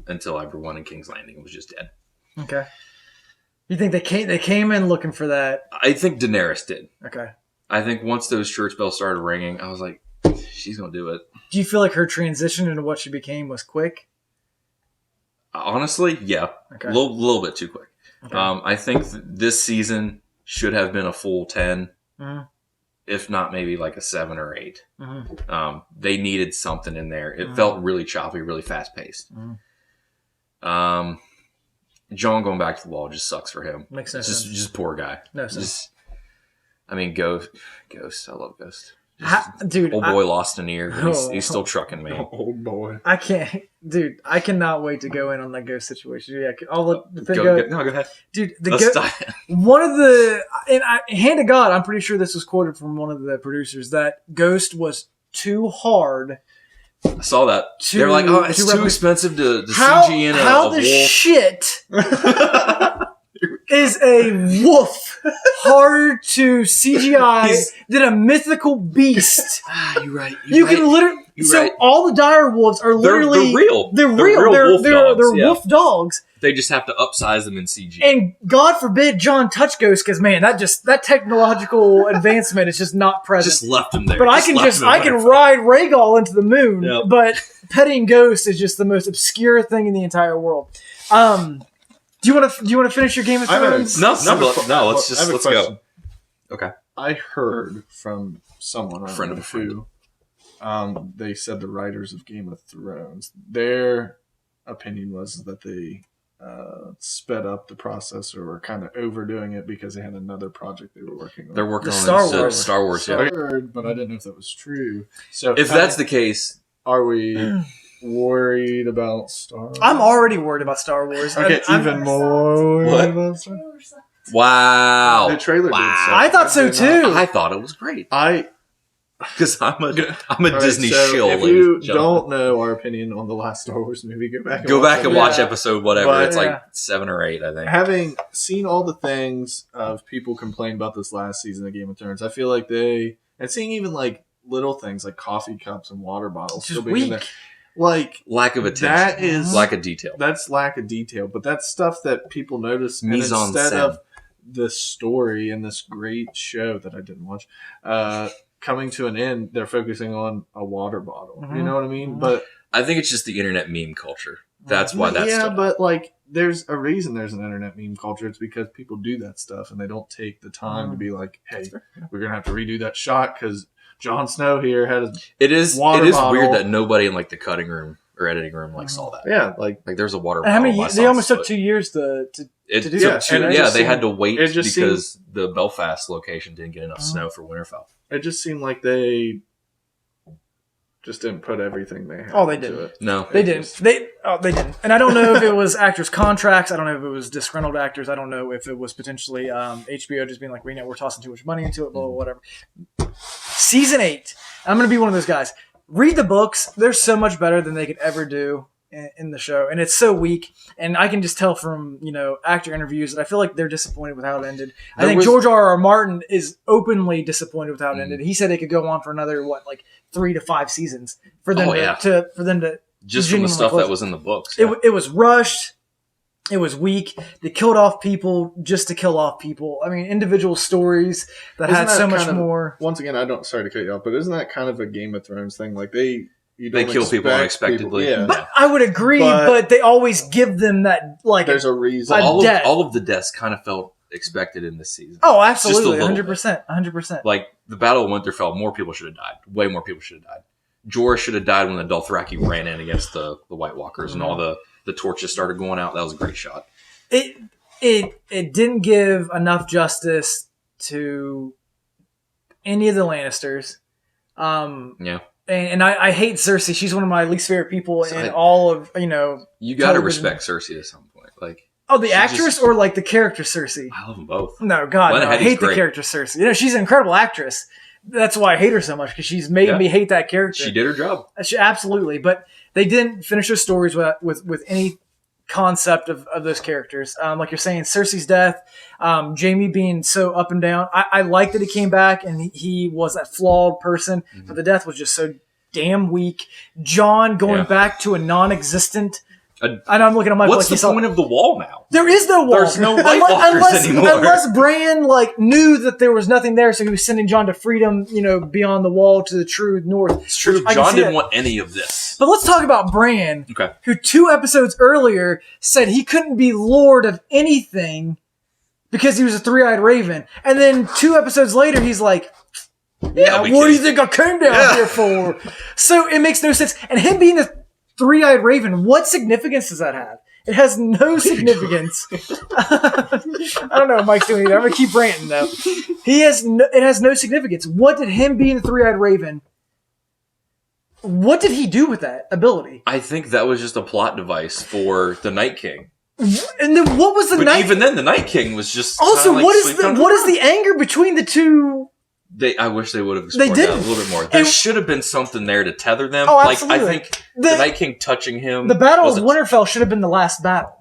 until everyone in King's Landing was just dead. Okay. You think they came in looking for that? I think Daenerys did. Okay. I think once those church bells started ringing, I was like, she's going to do it. Do you feel like her transition into what she became was quick? Honestly, yeah. Okay. A little bit too quick. Okay. I think this season should have been a full 10, if not maybe like a 7 or 8. They needed something in there. It felt really choppy, really fast-paced. Jon going back to the wall just sucks for him. Makes no sense. Just poor guy. No sense. I mean, Ghost. I love Ghost. Dude, old boy lost an ear. He's still trucking me. Old boy. I can't, dude. I cannot wait to go in on that Ghost situation. Yeah, I'll go ahead, dude. One of the hand to God, I'm pretty sure this was quoted from one of the producers that Ghost was too hard. I saw that. They're like, oh, it's too expensive to CG in a How the wolf. shit is a wolf harder to CGI than a mythical beast? You're right. You can literally. All the dire wolves are literally real. They're real. They're wolf dogs. They just have to upsize them in CG. And God forbid John touch Ghost, because man, that technological advancement is just not present. Just left him there. But I can ride Rhaegal into the moon. Yep. But petting Ghost is just the most obscure thing in the entire world. Do you want to finish your Game of Thrones? No. Let's go. Okay. I heard from someone, friend of a friend. They said the writers of Game of Thrones, their opinion was that they sped up the process or were kind of overdoing it because they had another project they were working on. They're working on Star Wars. Yeah. I heard, but I didn't know if that was true. So if that's the case, are we worried about Star Wars? I'm already worried about Star Wars. Okay, even more worried about Star Wars? Wow. The trailer did so. I thought so too. I thought it was great. Because I'm a Disney shill. If you don't know our opinion on the last Star Wars movie, go back and watch episode whatever. But, it's like 7 or 8, I think. Having seen all the things of people complain about this last season of Game of Thrones, I feel like and seeing even like little things like coffee cups and water bottles still being in there. Like lack of attention. That is lack of detail. That's lack of detail. But that's stuff that people notice Mise en instead scène. of the story in this great show that I didn't watch. Coming to an end, they're focusing on a water bottle. You know what I mean? But I think it's just the internet meme culture. That's why that's but like there's a reason there's an internet meme culture. It's because people do that stuff and they don't take the time to be like, hey, we're gonna have to redo that shot because Jon Snow here had a It is bottle. weird that nobody in like the cutting room or editing room like saw that. Yeah, like there's a water And how bottle. many? They almost took 2 years to do that. They had to wait because seemed, the Belfast location didn't get enough snow for Winterfell. It just seemed like they just didn't put everything they had. Oh, they into didn't. It. No, they didn't. They didn't. And I don't know if it was actors' contracts. I don't know if it was disgruntled actors. I don't know if it was potentially HBO just being like, we're tossing too much money into it, blah, blah, whatever. Season 8. I'm going to be one of those guys. Read the books. They're so much better than they could ever do in the show, and it's so weak. And I can just tell from actor interviews that I feel like they're disappointed with how it ended. I think George R.R. Martin is openly disappointed with how it ended. He said it could go on for another 3 to 5 seasons for them to just from the stuff that was in the books. Yeah. It was rushed. It was weak. They killed off people just to kill off people. I mean, individual stories that had so much more. Once again, sorry to cut you off, but isn't that kind of a Game of Thrones thing? Like they kill people unexpectedly. Yeah. But I would agree, but they always give them that there's a reason. Well, all of the deaths kind of felt expected in this season. Oh, absolutely, 100%. Like the Battle of Winterfell, more people should have died. Way more people should have died. Jorah should have died when the Dothraki ran in against the White Walkers and all the torches started going out. That was a great shot. It didn't give enough justice to any of the Lannisters. Yeah. And I hate Cersei. She's one of my least favorite people in all of, You got to respect Cersei at some point. The actress or the character Cersei? I love them both. No, God, no, I hate the character Cersei. She's an incredible actress. That's why I hate her so much, because she's making me hate that character. She did her job. Absolutely. But they didn't finish their stories with any concept of those characters. Like you're saying, Cersei's death, Jaime being so up and down. I like that he came back and he was that flawed person, but the death was just so damn weak. Jon going back to a non-existent. And I'm looking at my. What's the point of the wall now? There is no wall. There's no White Walkers anymore. Unless Bran knew that there was nothing there, so he was sending Jon to freedom, beyond the wall to the true north. It's true. Jon didn't want any of this. But let's talk about Bran, who 2 episodes earlier said he couldn't be Lord of anything because he was a 3-eyed raven, and then 2 episodes later he's like, "Yeah, what do you think I came down here for?" So it makes no sense. And him being a 3-eyed raven, what significance does that have? It has no significance. I don't know what Mike's doing either. I'm going to keep ranting, though. It has no significance. What did him being a 3-eyed raven, what did he do with that ability? I think that was just a plot device for the Night King. And then what was the Night King? Even then, the Night King was just also, what is the anger between the two? I wish they would have explored that a little bit more. There should have been something there to tether them. Oh, absolutely. I think the Night King touching him. The Battle of Winterfell should have been the last battle.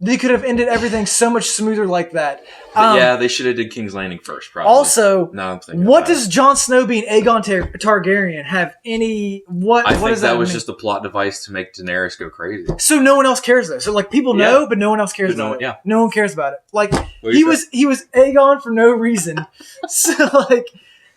They could have ended everything so much smoother like that. They should have did King's Landing first, probably. Also, I'm thinking what does Jon Snow being Aegon Targaryen have any... I think that was just a plot device to make Daenerys go crazy. So no one else cares, though. So people know, but no one else cares about it. Yeah. No one cares about it. He was Aegon for no reason. So,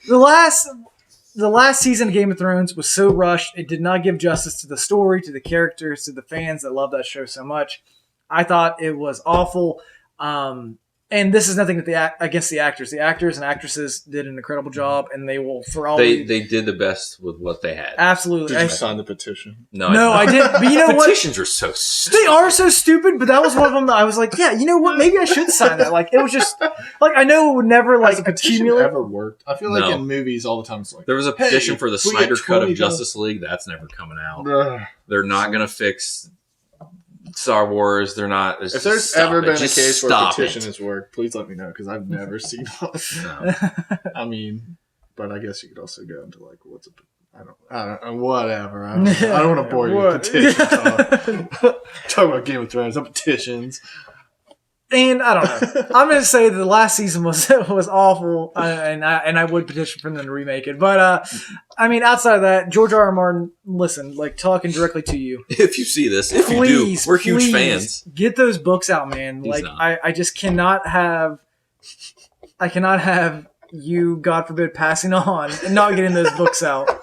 the last season of Game of Thrones was so rushed. It did not give justice to the story, to the characters, to the fans that love that show so much. I thought it was awful. And this is nothing against the actors. The actors and actresses did an incredible job, and they will for all. They did the best with what they had. Absolutely. Did you sign the petition? No, I didn't. But you know what? Petitions are so stupid. They are so stupid. But that was one of them that I was like, yeah, you know what? Maybe I should sign that. It was just I know it would never Has a petition ever worked? I feel like in movies all the time it's there was a petition for the Snyder Cut of Justice League. That's never coming out. They're not going to fix Star Wars. They're not. If there's ever been a case where a petition has worked, please let me know, because I've never seen one. No. I mean, but I guess you could also go into what's a. I don't know. Whatever. I don't want to bore you with petition talk. Talk about Game of Thrones, not petitions. And I don't know. I'm going to say that the last season was awful, and I would petition for them to remake it. But outside of that, George R.R. Martin, listen, talking directly to you. If you see this, if you do, we're huge fans. Get those books out, man. I just cannot have. I cannot have you, God forbid, passing on and not getting those books out.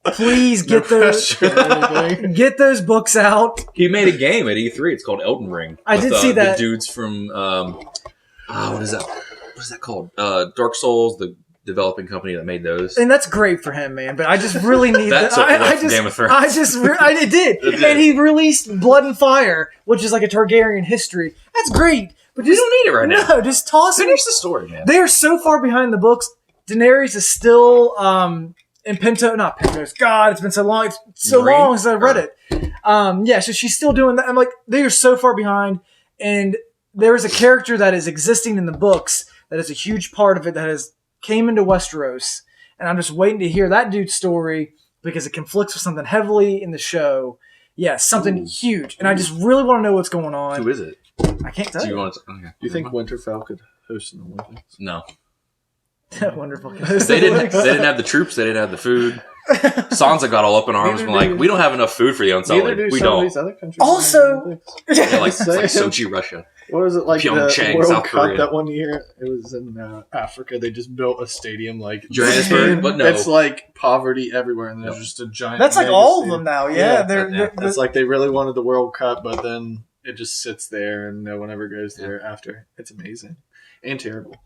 Please get those books out. He made a game at E3. It's called Elden Ring. I did see that. The dudes from what is that? What is that called? Dark Souls. developing company that made those. And that's great for him, man. But I just really need that. Game of Thrones. It did. And he released Blood and Fire, which is like a Targaryen history. That's great. But you don't need it right now. No, just toss it. Finish the story, man. They are so far behind the books. Daenerys is still in not Pentos. God, it's been so long. It's so long since I read it. Yeah, so she's still doing that. I'm like, they are so far behind. And there is a character that is existing in the books that is a huge part of it that has came into Westeros. And I'm just waiting to hear that dude's story because it conflicts with something heavily in the show. Yeah, something huge. And I just really want to know what's going on. Who is it? I can't tell you. Do you think Winterfell could host an Olympics? No. Wonderful. They didn't have the troops. They didn't have the food. Sansa got all up in arms and like, we don't have enough food for the Unsullied. We don't. These other countries also, yeah, like Sochi, Russia. What was it like? Pyeongchang, the World South Cup Korea. That one year, it was in Africa. They just built a stadium like Johannesburg, but no, it's like poverty everywhere, and there's just a giant. That's like all of them now. Yeah, it's like they really wanted the World Cup, but then it just sits there, and no one ever goes there after. It's amazing and terrible.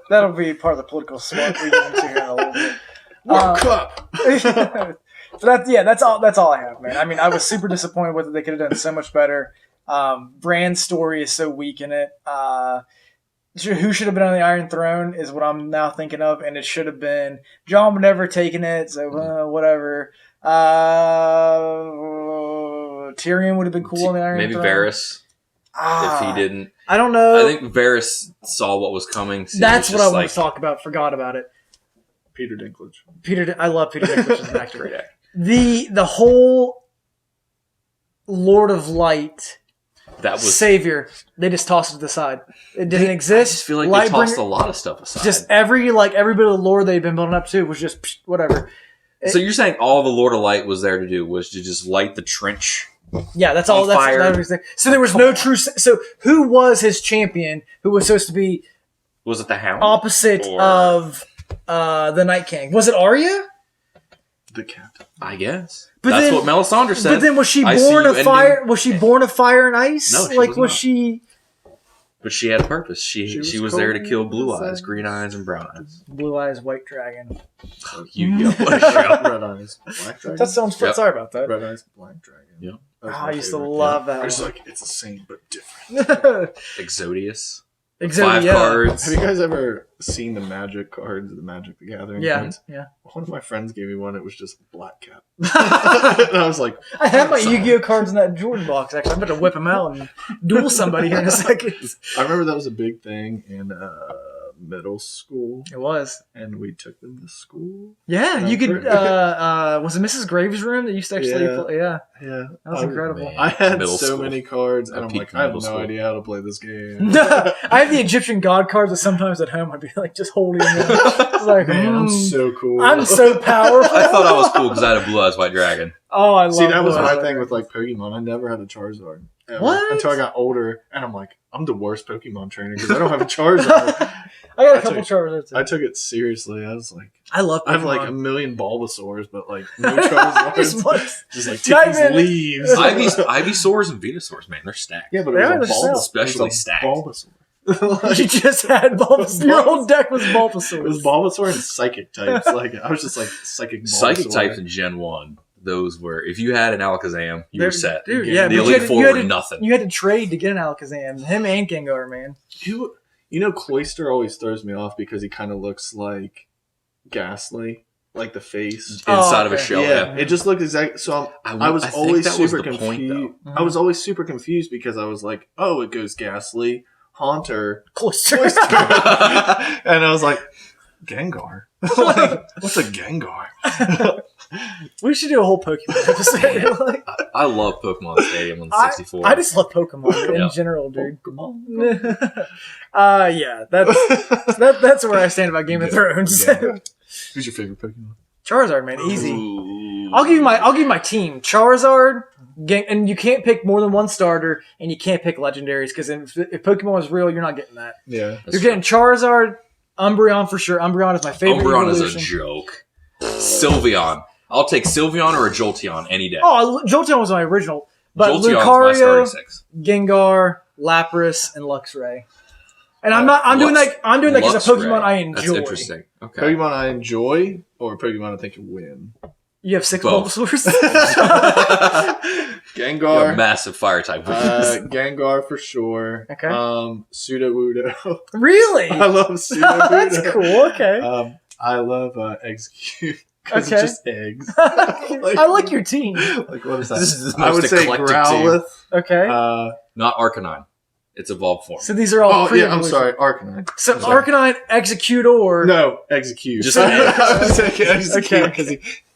That'll be part of the political smart we get into here in a little bit. World Cup. So that's all I have, man. I mean, I was super disappointed with it. They could have done so much better. Bran's story is so weak in it. Who should have been on the Iron Throne is what I'm now thinking of, and it should have been Jon would never have taken it, so whatever. Tyrion would have been cool on the Iron Throne. Maybe Varys. If he didn't, I don't know. I think Varys saw what was coming. So that's what I want to talk about. Forgot about it. Peter Dinklage. I love Peter Dinklage as an actor. Great actor. The whole Lord of Light. That was Savior. They just tossed it to the side. It didn't exist. I just feel like they tossed a lot of stuff aside. Just every bit of the lore they've been building up to was just whatever. So you're saying all the Lord of Light was there to do was to just light the trench? Yeah, that's all. That was so there was no true. So who was his champion? Who was supposed to be? Was it the Hound? Opposite of the Night King? Was it Arya? The captain, I guess. But that's what Melisandre said. But then was she born of fire? Was she born of fire and ice? No, she was she? But she had a purpose. She was there to kill Blue Eyes, Green Eyes, and Brown Eyes. Blue Eyes, White Dragon. Red Eyes, Black Dragon. That sounds fun. Sorry about that. Red Eyes, Black Dragon. Yeah. I used to love that. It's like it's the same but different. Exodius. Exactly. 5 cards. Have you guys ever seen the Magic cards, the Magic the Gathering cards? Yeah. One of my friends gave me one. It was just Black Cat. And I was like, I have my Yu-Gi-Oh cards in that Jordan box. Actually, I'm about to whip them out and duel somebody here in a second. I remember that was a big thing in middle school. It was, and we took them to school. Yeah, you could. Was it Mrs. Graves' room that used to actually? Play? Yeah, that was incredible. Man. I had so many cards, and I'm like, I have no idea how to play this game. I have the Egyptian god cards that sometimes at home I'd be like just holding them. It's like, man, I'm so cool. I'm so powerful. I thought I was cool because I had a Blue Eyes White Dragon. Oh, I love. See, that was my thing with like Pokemon. I never had a Charizard. What? Until I got older, and I'm like, I'm the worst Pokemon trainer because I don't have a Charizard. I got a couple Charizards. I took it seriously. I was like, I love Pokemon. I have like 1 million Bulbasaurs, but like no Charizards. Just like take these leaves. Ivysaurs and Venusaurs, man, they're stacked. Yeah, but it was a Bulbasaur. Especially stacked. Bulbasaur. You just had Bulbasaur. Your whole deck was Bulbasaur. It was Bulbasaur and Psychic types. Like I was just like Psychic Bulbasaur. Psychic types in Gen 1. Those were, if you had an Alakazam, you were set. Dude, yeah. The Elite Four were nothing. You had to trade to get an Alakazam. Him and Gengar, man. You know, Cloyster always throws me off because he kind of looks like Ghastly, like the face inside of a shell. Yeah, it just looked exactly. So I was always super confused. I was always super confused because I was like, oh, it goes Ghastly, Haunter, Cloyster, and I was like, Gengar. Like, what's a Gengar? We should do a whole Pokemon episode. I love Pokemon Stadium on the 64. I just love Pokemon in general, dude. Pokemon. Yeah, that's where I stand about Game of Thrones. Who's your favorite Pokemon? Charizard, man, easy. Ooh. I'll give you my team. Charizard, and you can't pick more than one starter, and you can't pick legendaries because if Pokemon is real, you're not getting that. Yeah, you're getting Charizard, Umbreon for sure. Umbreon is my favorite. Umbreon is a joke. Sylveon. I'll take Sylveon or a Jolteon any day. Oh, Jolteon was my original. But Jolteon's Lucario, my starting 6. Gengar, Lapras, and Luxray. And I'm doing that because a Pokemon I enjoy. That's interesting. Okay. Pokemon I enjoy or Pokemon I think can win? You have 6 Both. Bulbasaurs? Gengar. You're a massive fire type. Gengar for sure. Okay. Sudowoodo. Really? I love Sudowoodo. That's cool. Okay. I love Execute because Okay. it's just eggs. I like your team. Like what is that? This is the I most would say eclectic Growlithe. Okay. Not Arcanine. It's evolved form. So these are all Oh yeah, I'm sorry, Arcanine. So I'm sorry. Arcanine, Executor. No, Execute. Just I would say Execute Okay. because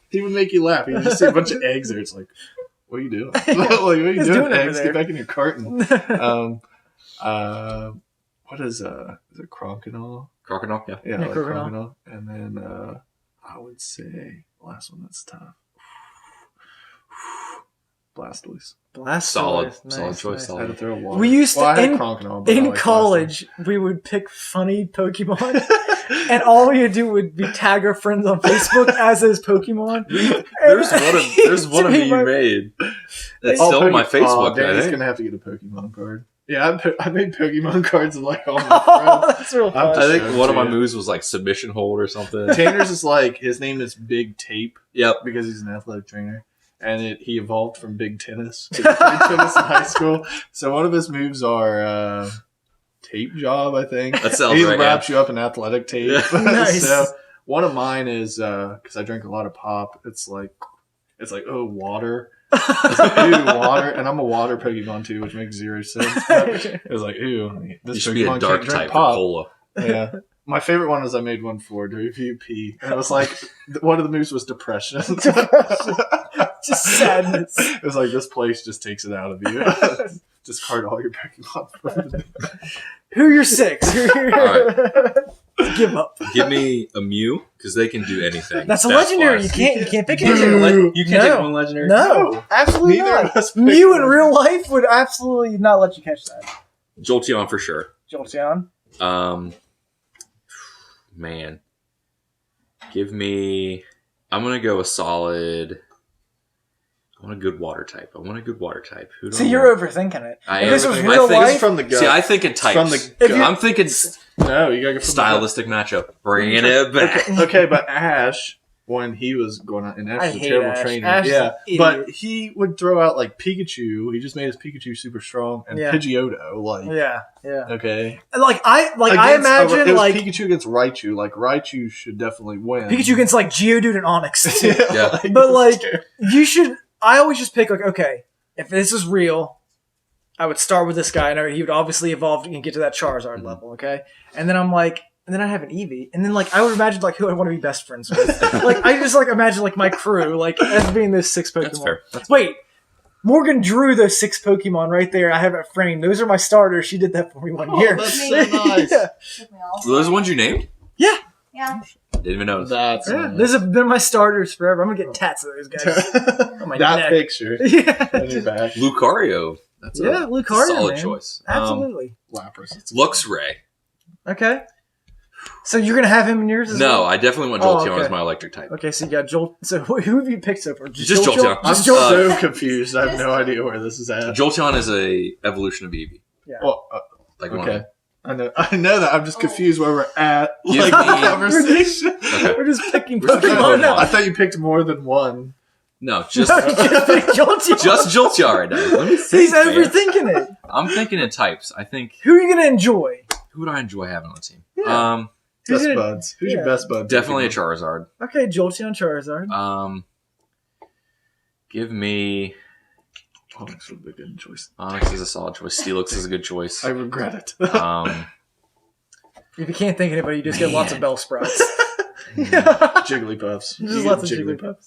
he would make you laugh. You just see a bunch of eggs there. It's like, what are you doing? Like, what are you He's doing? doing over Eggs, there. get back in your carton. What is it Crocodile? Crocodile, yeah. Yeah, Yeah, like Crocodile. Crocodile. And then I would say last one that's tough. Blastoise. Solid Nice, choice. nice. I had to throw water. We used to- I had in- Crocodile, but I In like college, we would pick funny Pokemon, and all we would do would be tag our friends on Facebook as those Pokemon. There's one of you made. That's Blastoise. still on my Oh, Facebook. I Danny's think. gonna have to get a Pokemon card. Yeah, I made Pokemon cards of like all my Oh, friends. that's real I'm fun. just- I think one of my Yeah. moves was like submission hold or something. Tanner's is like his name is Big Tape Yep. because he's an athletic trainer, and he evolved from Big Tennis. 'Cause he played tennis in high school. So one of his moves are tape job, I think. That sounds He right. wraps you up in athletic tape. Yeah. Nice. So one of mine is because I drink a lot of pop. It's like oh water. It's like, ooh, water, and I'm a water Pokemon too, which makes zero sense. But it was like, ooh, You this should be a Pokemon dark can't drink type for pop. cola. Yeah. My favorite one is I made one for WP, and it was like one of the moves was depression. Just sadness. It was like this place just takes it out of you. Discard all your Pokemon. Who are your 6? Give up. Give me a Mew because they can do anything. That's a legendary. Stats-wise. You can't pick You can't anything. You can't No. take one legendary. No, absolutely Neither of not. us picked Mew in one. real life would absolutely not let you catch that. Jolteon for sure. Jolteon. Man, give me. I'm gonna go a solid. I want a good water type. Who do See, I you're want? overthinking it. I If am this was overthinking- real I think- life, from the gut. See, I think in types. From the If you- I'm thinking No, you gotta get from stylistic matchup. Bringing it back. Okay, but Ash, when he was going out, and Ash I was a hate terrible Ash. trainer. Ash is yeah, an but idiot. he would throw out like Pikachu. He just made his Pikachu super strong, and Yeah. Pidgeotto. Like, yeah. okay, I Against- imagine it was like Pikachu against Raichu. Like Raichu should definitely win. Pikachu against like Geodude and Onix. Yeah. But like you should. I always just pick like, okay, if this is real, I would start with this guy, and he would obviously evolve and get to that Charizard level. Okay, and then I'm like. And then I have an Eevee, and then like I would imagine like who I want to be best friends with. Like I just like imagine like my crew like as being those 6 Pokemon. That's fair. Wait, Morgan drew those 6 Pokemon right there. I have it framed. Those are my starters. She did that for me one year. that's so nice. Yeah. Took me all Were those the ones you named? Yeah. Didn't even notice. That's Yeah, nice. those have been my starters forever. I'm gonna get tats of those guys. on my that neck. picture. Yeah, On your back. Lucario. That's yeah, a Lucario, solid man. choice. Absolutely. Lapras. Luxray. Okay. So you're gonna have him in yours? As No, well? I definitely want Oh, Jolteon okay. as my electric type. Okay, so you got Jolt. So who have you picked so far? Just Jolteon. I'm Just Jolteon. so confused. I have no idea where this is at. Jolteon is a evolution of Eevee. Well, Like one okay. of I know that. I'm just confused where we're at. Give Like me- the conversation. Okay. We're just picking We're just picking Pokemon Pokemon. now. I thought you picked more than one. No, just No, you just picked Jolteon. just Jolteon right now. Let me think, He's man. overthinking it. I'm thinking in types. I think Who are you gonna enjoy? who would I enjoy having on the team? Yeah. Who's Best gonna- buds. Who's your yeah. best bud? Definitely a Pokemon? Charizard. Okay, Jolteon, Charizard. Give me Onyx would be a good choice. Onyx is a solid choice. Steelix is a good choice. I regret it. If you can't think of anybody, you just get lots of Bellsprouts. Jigglypuffs. Just You lots of get Jigglypuffs.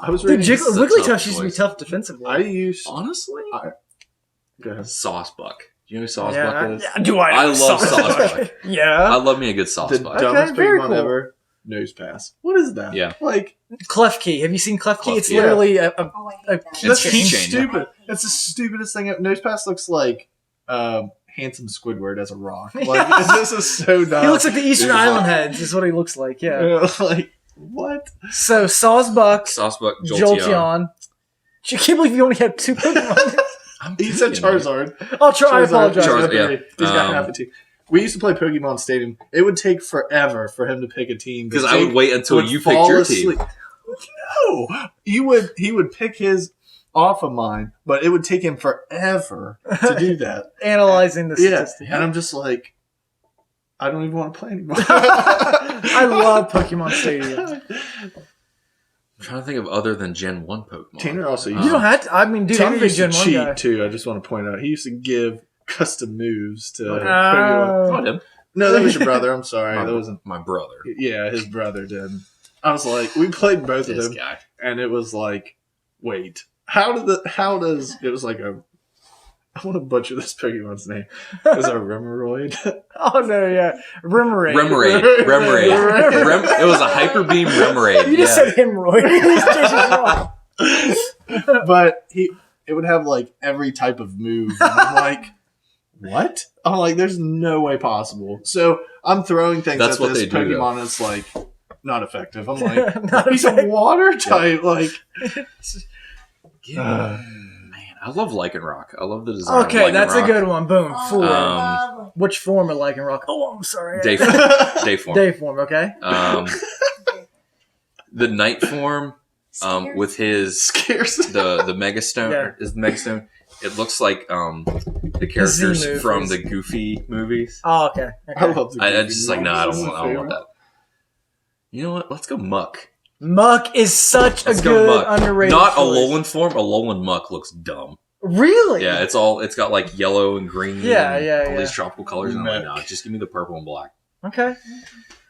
I was Dude, reading. Jiggly- a Wigglytuff tough used to be choice. tough defensively. I use. Honestly, Go ahead. Saucebuck. Do you know who Saucebuck yeah, is? do I? I know love Saucebuck. Yeah. I love me a good The Saucebuck. dumbest very Pokemon cool. ever. Nose pass. What is that? Yeah. Like Klefki. Have you seen Klefki? It's Klefki. literally a Oh, I hate that. It's that's keychain, yeah. stupid. That's the stupidest thing. Nose pass looks like handsome Squidward as a rock. Like this is so dumb. he looks like the Eastern Dude. Island heads, is what he looks like, yeah. Like what? So, Sawsbuck, Saucebuck, Jolteon. Jolteon. I can't believe you only have 2 Pokemon. I'm He said thinking, man. Charizard. I apologize. Charizard, yeah. He's got half a team. we used to play Pokemon Stadium. It would take forever for him to pick a team because I would wait until you picked your team. No, he would pick his off of mine, but it would take him forever to do that. Analyzing the statistics. And I'm just like, I don't even want to play anymore. I love Pokemon Stadium. I'm trying to think of other than Gen 1 Pokemon. Tanner also used You don't have to. I mean, dude, Tanner I'm a big used to Gen 1 cheat guy. too. I just want to point out he used to give custom moves to Pokemon. Not him. No, that was your brother. I'm sorry. That wasn't my brother. Yeah, his brother did. I was like, we played both of them, guy. And it was like, wait, how does it was like a. I want to butcher this Pokemon's name. It was a Remoraid. Oh no, yeah, Remoraid. It was a Hyper Beam Remoraid. You just said hemorrhoid. But it would have like every type of move. And I'm like, what? I'm like, there's no way possible. So I'm throwing things at this Pokemon and it's like not effective. I'm like, he's a water type. Like, man, I love Lycanroc. I love the design. Okay, that's a good one. Boom. Four. Which form of Lycanroc? Oh, I'm sorry. Day form. Day form. Okay. The night form. With his the Mega Stone is the Mega Stone. It looks like the characters from the Goofy movies. Oh, okay. I love the Goofy I just like, no, I don't want that. You know what? Let's go Muck. Muck is such a good underrated Not choice. Alolan form. Alolan Muck looks dumb. Really? Yeah, it's got like yellow and green. All these tropical colors. And I'm like, no, just give me the purple and black. Okay.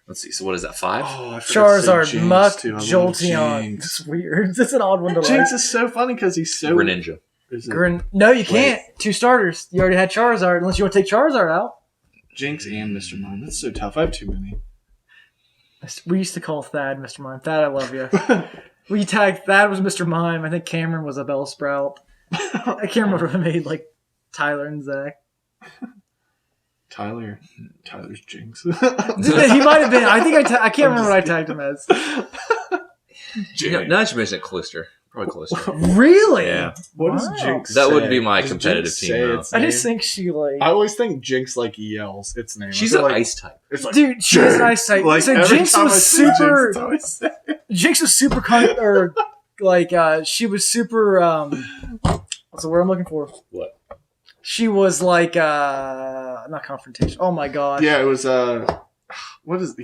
Let's see. So what is that? 5? Oh, Charizard, Muck, Jolteon. It's weird. It's an odd one to like. Jinx is so funny because he's so Greninja. No, you can't. 2 starters. You already had Charizard. Unless you want to take Charizard out. Jinx and Mr. Mime. That's so tough. I have too many. We used to call Thad Mr. Mime. Thad, I love you. We tagged Thad was Mr. Mime. I think Cameron was a Bellsprout. I can't remember who made like Tyler and Zach. Tyler's Jinx. He might have been. I think I can't remember what I tagged him as. Now that you mention it, Callister. Probably Callister. Really? Yeah. What does Jinx That say? would be my competitive team, though. I just think she like. I always think Jinx like yells its name. She's an ice type. It's like, dude, she's an ice type. Like, so Jinx was super. Jinx was super she was super. What's the word I'm looking for? What? She was like not confrontation. Oh my gosh. Yeah, it was what is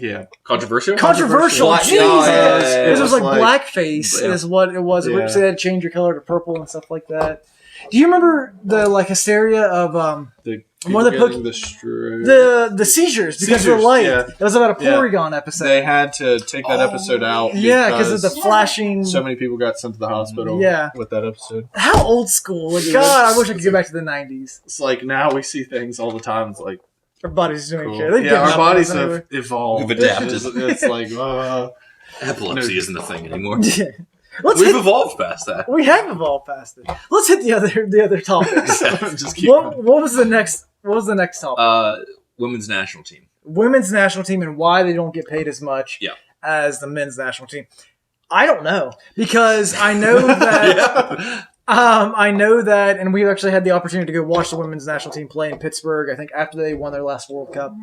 controversial? Controversial. Jesus. It was like blackface is what it was. Yeah. So they had to change your color to purple and stuff like that. Do you remember the like hysteria of one of the seizures because of the light? Yeah. It was about a Porygon episode. They had to take that episode out. Yeah, because of the flashing. So many people got sent to the hospital. With that episode. How old school? Like, God, I wish I could go back to the 90s. It's like now we see things all the time. It's like our bodies doing cool. care. Our bodies have evolved. We've adapted. It's like epilepsy isn't a thing anymore. Yeah. We've evolved past that. We have evolved past it. Let's hit the other topics. Just keep what was the next? What was the next topic? Women's national team. Women's national team and why they don't get paid as much as the men's national team. I don't know because I know that. I know that, and we actually had the opportunity to go watch the women's national team play in Pittsburgh. I think after they won their last World Cup,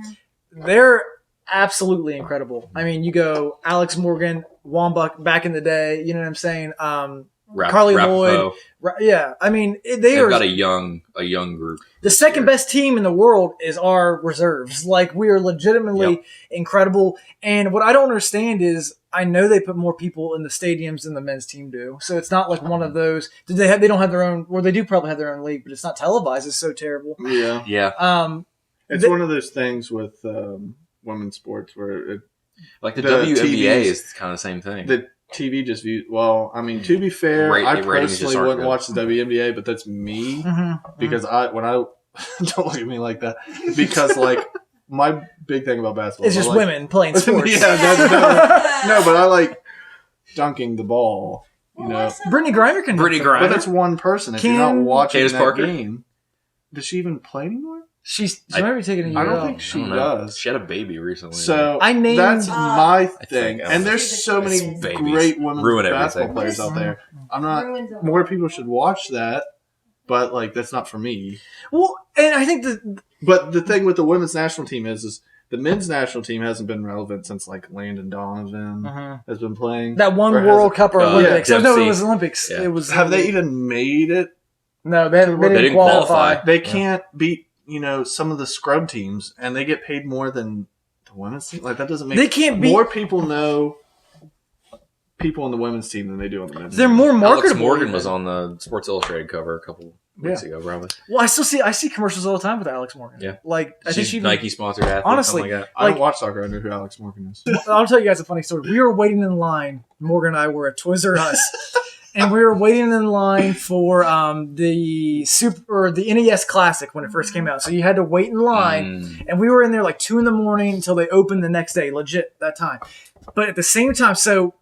they're absolutely incredible. I mean, you go Alex Morgan, Wambach back in the day. You know what I'm saying? Carly Lloyd. Yeah, I mean they've got a young group. The second best team in the world is our reserves. Like we are legitimately incredible. And what I don't understand is I know they put more people in the stadiums than the men's team do. So it's not like one of those. They don't have their own. Or they do probably have their own league, but it's not televised. It's so terrible. Yeah. It's one of those things with women's sports where like the WNBA is kind of the same thing. The TV just views. Well, I mean, to be fair, I personally wouldn't watch the WNBA, but that's me because when I don't look at me like that because like my big thing about basketball is just women playing sports. No, but I like dunking the ball. You know, Brittany Griner can. But that's one person. If you're not watching that game, does she even play anymore? She might be taking a year I don't think she does. She had a baby recently. So that's my thing. And there's so many great women's basketball players out there. I'm not. More people should watch that, but like that's not for me. Well, and I think But the thing with the women's national team is the men's national team hasn't been relevant since like Landon Donovan has been playing. That one World Cup or Olympics. Yeah, no, it was Olympics. Yeah. It was. Have they even made it? No, they didn't qualify. They can't beat some of the scrub teams, and they get paid more than the women's team. Like that doesn't make. They can't beat more people know people on the women's team than they do on the men's. They're team. more marketable. Alex Morgan was on the Sports Illustrated cover a couple weeks ago, probably. Well, I see commercials all the time with Alex Morgan. Yeah, like I think she Nike sponsored athlete. Honestly, like that. I don't watch soccer. I know who Alex Morgan is. I'll tell you guys a funny story. We were waiting in line. Morgan and I were at Toys R Us, and we were waiting in line for the NES Classic when it first came out. So you had to wait in line, and we were in there like 2 a.m. until they opened the next day. Legit that time, but at the same time, so.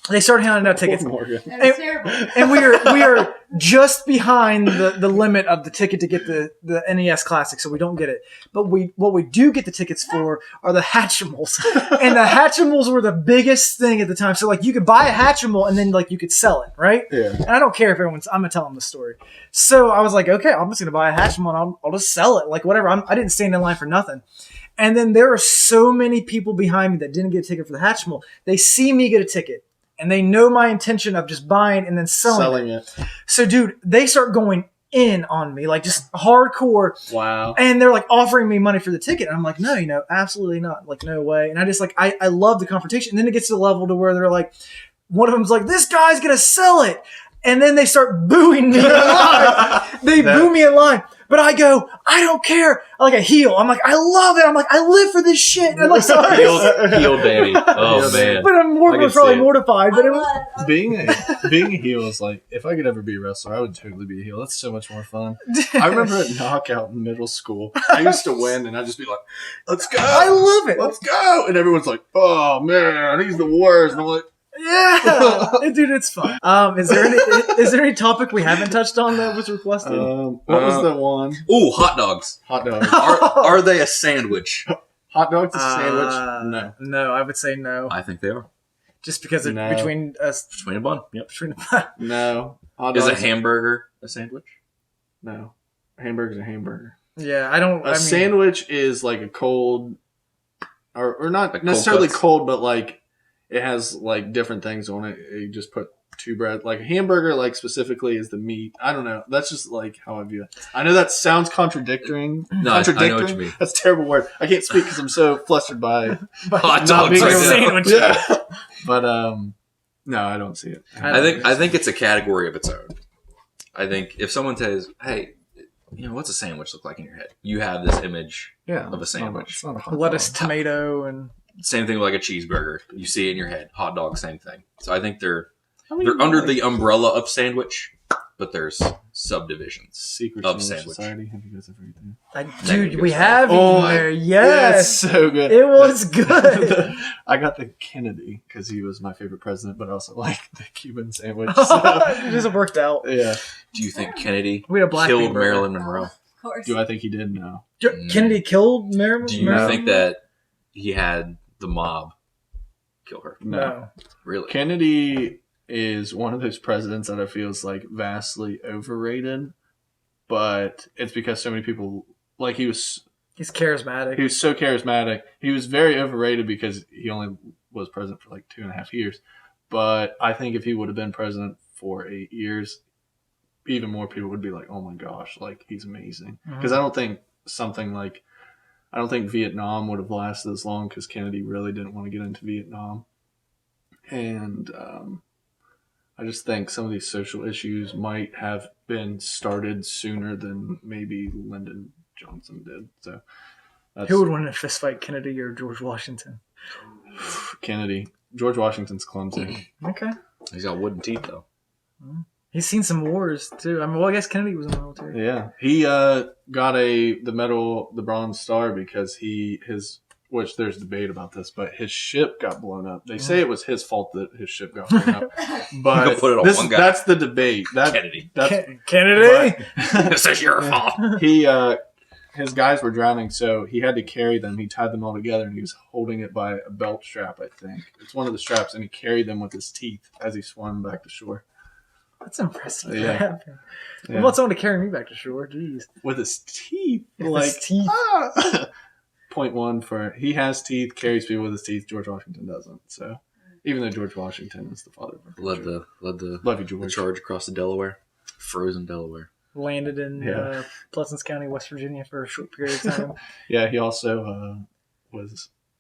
They started handing out tickets, That's terrible. And we are just behind the limit of the ticket to get the NES Classic, so we don't get it. But what we do get the tickets for are the Hatchimals, and the Hatchimals were the biggest thing at the time. So like you could buy a Hatchimal and then like you could sell it, right? Yeah. And I don't care if I'm gonna tell them the story. So I was like, okay, I'm just gonna buy a Hatchimal and I'll just sell it, like whatever. I didn't stand in line for nothing. And then there are so many people behind me that didn't get a ticket for the Hatchimal. They see me get a ticket. And they know my intention of just buying and then selling it. So, dude, they start going in on me, like just hardcore. Wow. And they're like offering me money for the ticket. And I'm like, no, absolutely not. Like, no way. And I just like, I love the confrontation. And then it gets to the level to where they're like, one of them's like, this guy's going to sell it. And then they start booing me in line. They boo me in line. But I go, I don't care. I like a heel. I'm like, I love it. I'm like, I live for this shit. And I'm like, sorry. Heel Danny. Oh, man. But I'm probably mortified. But it was being a heel is like, if I could ever be a wrestler, I would totally be a heel. That's so much more fun. I remember at Knockout in middle school, I used to win, and I'd just be like, let's go. I love it. Let's go. And everyone's like, oh, man, he's the worst. And I'm like, yeah, dude, it's fun. Is there any topic we haven't touched on that was requested? What was the one? Ooh, hot dogs. Hot dogs. Are they a sandwich? Hot dogs a sandwich? No, I would say no. I think they are. Just because they're between us. Between a bun. Yep. No. Is a hamburger a sandwich? No. A hamburger's a hamburger. Yeah, I don't. A sandwich is like a cold, or not like necessarily cold, but like. It has like different things on it. You just put 2 bread. Like a hamburger, like specifically is the meat. I don't know. That's just like how I view it. I know that sounds contradicting. No, I know what you mean. That's a terrible word. I can't speak because I'm so flustered by hot dogs. Being a sandwich. Yeah. But no, I don't see it. I think it's a category of its own. I think if someone says, "Hey, what's a sandwich look like in your head?" You have this image of a sandwich. It's not a hot lettuce, dog. tomato, and same thing with like a cheeseburger. You see it in your head. Hot dog, same thing. So I think they're under the umbrella of sandwich, but there's subdivisions Secret of Sandwich sandwich. Society. Have you guys ever eaten dude, we have eaten there. Yes, yeah, so good. It was good. I got the Kennedy because he was my favorite president, but also like the Cuban sandwich. It just worked out. Yeah. Do you think Kennedy We had a black killed bean burger. Marilyn Monroe? Of course. Do I think he did? No. Kennedy killed Marilyn. Do you think that he had the mob kill her? No. Really? Kennedy is one of those presidents that I feel is like vastly overrated, but it's because so many people like he's charismatic. He was so charismatic. He was very overrated because he only was president for like 2.5 years. But I think if he would have been president for 8 years, even more people would be like, "Oh my gosh, like he's amazing." Because I don't think Vietnam would have lasted as long because Kennedy really didn't want to get into Vietnam. And I just think some of these social issues might have been started sooner than maybe Lyndon Johnson did. So, who would win in a fist fight, Kennedy or George Washington? Kennedy. George Washington's clumsy. Okay. He's got wooden teeth, though. He's seen some wars, too. I guess Kennedy was in the military. Yeah. He got the Bronze Star because which there's debate about this, but his ship got blown up. They say it was his fault that his ship got blown up. But put it on one guy. That's the debate. Kennedy. Kennedy? This is your fault. His guys were drowning, so he had to carry them. He tied them all together, and he was holding it by a belt strap, I think. It's one of the straps, and he carried them with his teeth as he swam back to shore. That's impressive. Yeah. What about someone to carry me back to shore? Jeez. With his teeth. With his teeth. Point one for he has teeth, carries people with his teeth. George Washington doesn't. So even though George Washington is the father of led the Love you, George. charge across the Delaware, frozen Delaware. Landed in Pleasant County, West Virginia for a short period of time. Yeah, he also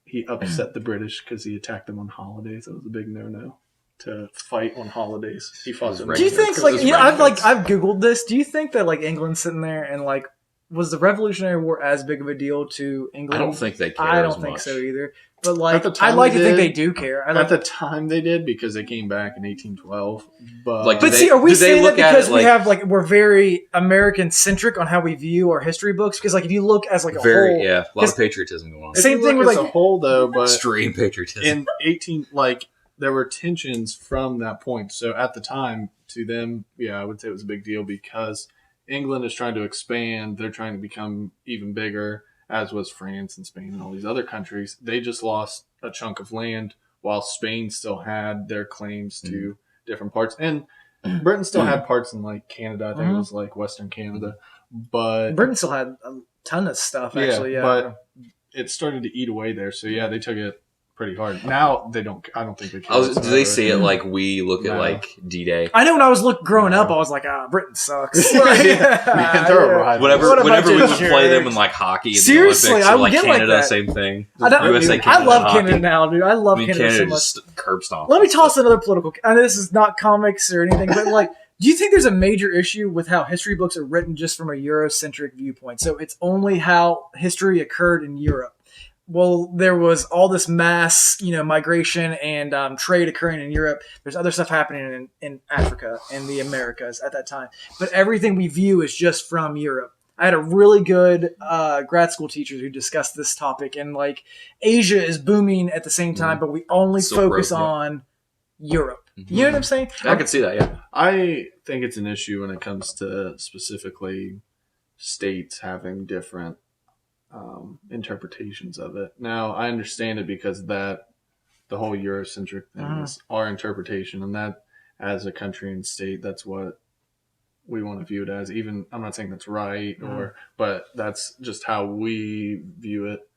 he upset the British because he attacked them on holidays. That was a big no-no to fight on holidays. He fought them. Do you think I've googled this? Do you think that England's sitting there and was the Revolutionary War as big of a deal to England? I don't think they care. I don't think so either. But I like to think they do care. At the time they did because they came back in 1812. But are we saying that because we're very American centric on how we view our history books? Because if you look as a whole, a lot of patriotism going on. Same thing with as a whole though, but extreme patriotism. In there were tensions from that point. So at the time, to them, I would say it was a big deal because England is trying to expand. They're trying to become even bigger, as was France and Spain and all these other countries. They just lost a chunk of land while Spain still had their claims to different parts. And Britain still had parts in Canada. I think it was Western Canada. But Britain still had a ton of stuff, actually. Yeah. But it started to eat away there. So, they took it pretty hard. Now they don't. I don't think they care. Do they see it like we look at D-Day? I know when I was growing up, I was like, Britain sucks. Whenever we would play them in hockey. And seriously, the Olympics, I would get Canada, like that. Same thing. USA, Canada, I love Canada now, dude. I love Canada so much. Just curb stomp. Let me toss another political. I know this is not comics or anything, but do you think there's a major issue with how history books are written just from a Eurocentric viewpoint? So it's only how history occurred in Europe. Well, there was all this mass, migration and trade occurring in Europe. There's other stuff happening in Africa and the Americas at that time. But everything we view is just from Europe. I had a really good grad school teacher who discussed this topic. And Asia is booming at the same time, but we only focus on Europe. You know what I'm saying? I can see that, yeah. I think it's an issue when it comes to specifically states having different interpretations of it. Now, I understand it because the whole Eurocentric thing is our interpretation, and that as a country and state, that's what we want to view it as. Even I'm not saying that's right, but that's just how we view it.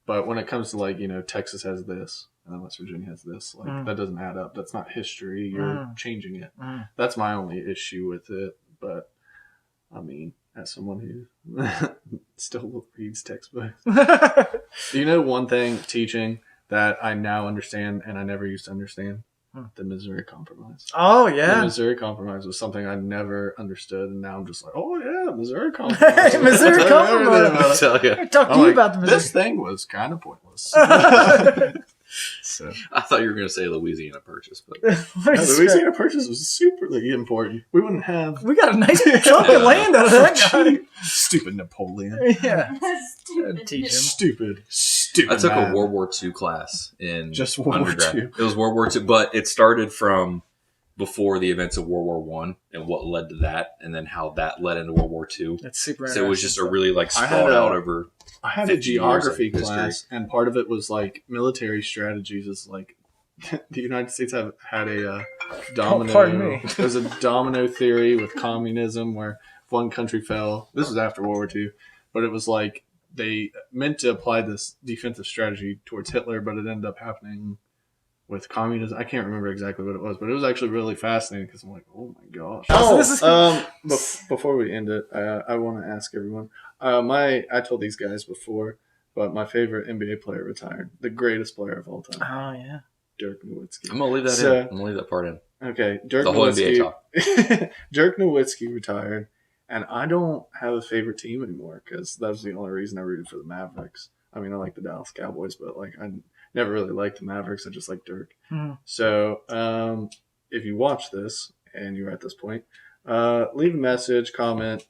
But when it comes to Texas has this, West Virginia has this, that doesn't add up. That's not history. You're changing it. That's my only issue with it. But I mean, as someone who still reads textbooks. One thing teaching that I now understand and I never used to understand? The Missouri Compromise. Oh, yeah. The Missouri Compromise was something I never understood, and now I'm just like, oh, yeah, Missouri Compromise. Missouri Compromise. I talk to you about the Missouri. This thing was kind of pointless. So I thought you were going to say Louisiana Purchase, but Louisiana Purchase was superly important. We wouldn't have. We got a nice chunk of land out of that guy. Stupid Napoleon. Yeah. Stupid. I took a World War II class in just World undergrad. War II. It was World War II, but it started from before the events of World War One and what led to that, and then how that led into World War II. That's super. So it was just a really sprawled out over. I had a geography class, and part of it was military strategies. Is the United States had a domino. Oh, pardon me. There's a domino theory with communism, where if one country fell, this was after World War II, but it was they meant to apply this defensive strategy towards Hitler, but it ended up happening with communism. I can't remember exactly what it was, but it was actually really fascinating because I'm like, oh my gosh. Before we end it, I want to ask everyone. I told these guys before, but my favorite NBA player retired. The greatest player of all time. Oh, yeah. Dirk Nowitzki. I'm going to leave that in. I'm going to leave that part in. Okay. Dirk the whole Nowitzki, NBA talk. Dirk Nowitzki retired, and I don't have a favorite team anymore because that was the only reason I rooted for the Mavericks. I mean, I like the Dallas Cowboys, but I never really liked the Mavericks. I just like Dirk. So if you watch this and you're at this point, leave a message, comment,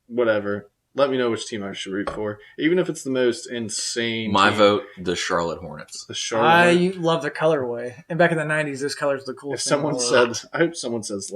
whatever. Let me know which team I should root for, even if it's the most insane. My team. vote: the Charlotte Hornets. The Charlotte. I love the colorway, and back in the '90s, those colors were the coolest. If someone said, I hope someone says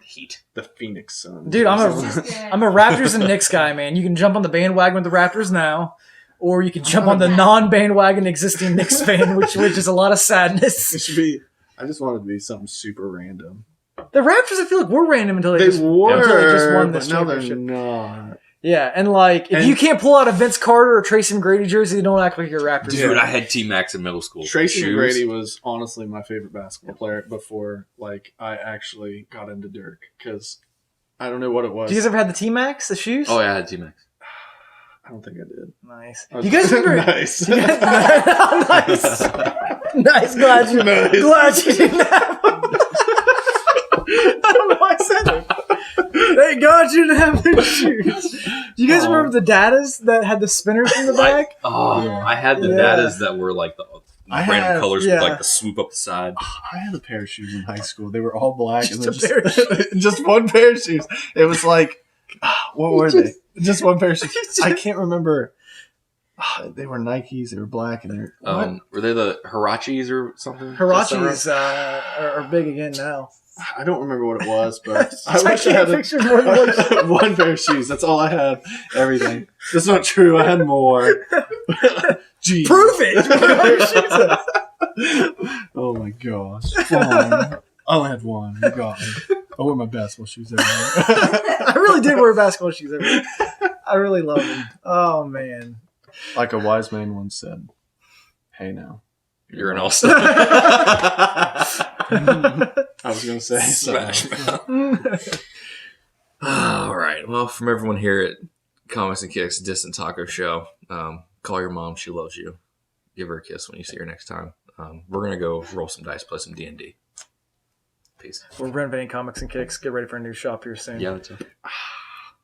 Heat, the Phoenix Suns. Dude, I'm a Raptors and Knicks guy, man. You can jump on the bandwagon with the Raptors now, or you can jump on the non-bandwagon existing Knicks fan, which is a lot of sadness. It should be. I just want it to be something super random. The Raptors, I feel like, were random until they just won this championship. Not. Yeah, and like if you can't pull out a Vince Carter or Tracy McGrady jersey, don't act like you're a Raptors. Dude, I had T-Max in middle school. Tracy McGrady was honestly my favorite basketball player before like I actually got into Dirk because I don't know what it was. Do you guys ever had the T-Max, the shoes? Oh yeah, I had T-Max. I don't think I did. Nice. You guys remember? Nice. Nice. Nice. Glad you didn't have them. I don't know why I said it. Thank God you didn't have those shoes. Do you guys remember the Dadas that had the spinners in the back? I had the Dadas that were like the random colors with like the swoop up the side. I had a pair of shoes in high school. They were all black. Just just one pair of shoes. It was like, what were they? Just one pair of shoes. I can't remember. They were Nikes. They were black, and they're were they the Hirachis or something? Hirachis are big again now. I don't remember what it was, but I wish I had one pair of shoes. That's all I had. Everything. That's not true. I had more. Jeez. Prove it. Oh my gosh. Fine. I only had one. You got me. I wear my basketball shoes every day. I really did wear basketball shoes every day. I really love them. Oh man. Like a wise man once said, "Hey now, you're an all-star." I was going to say Smash Mouth. All right. Well, from everyone here at Comics and Kicks Distant Taco Show, call your mom. She loves you. Give her a kiss when you see her next time. We're going to go roll some dice, play some D&D. Peace. We're renovating Comics and Kicks. Get ready for a new shop here soon. Yeah, that's it.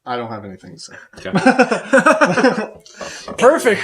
I don't have anything to say. Okay. Perfect.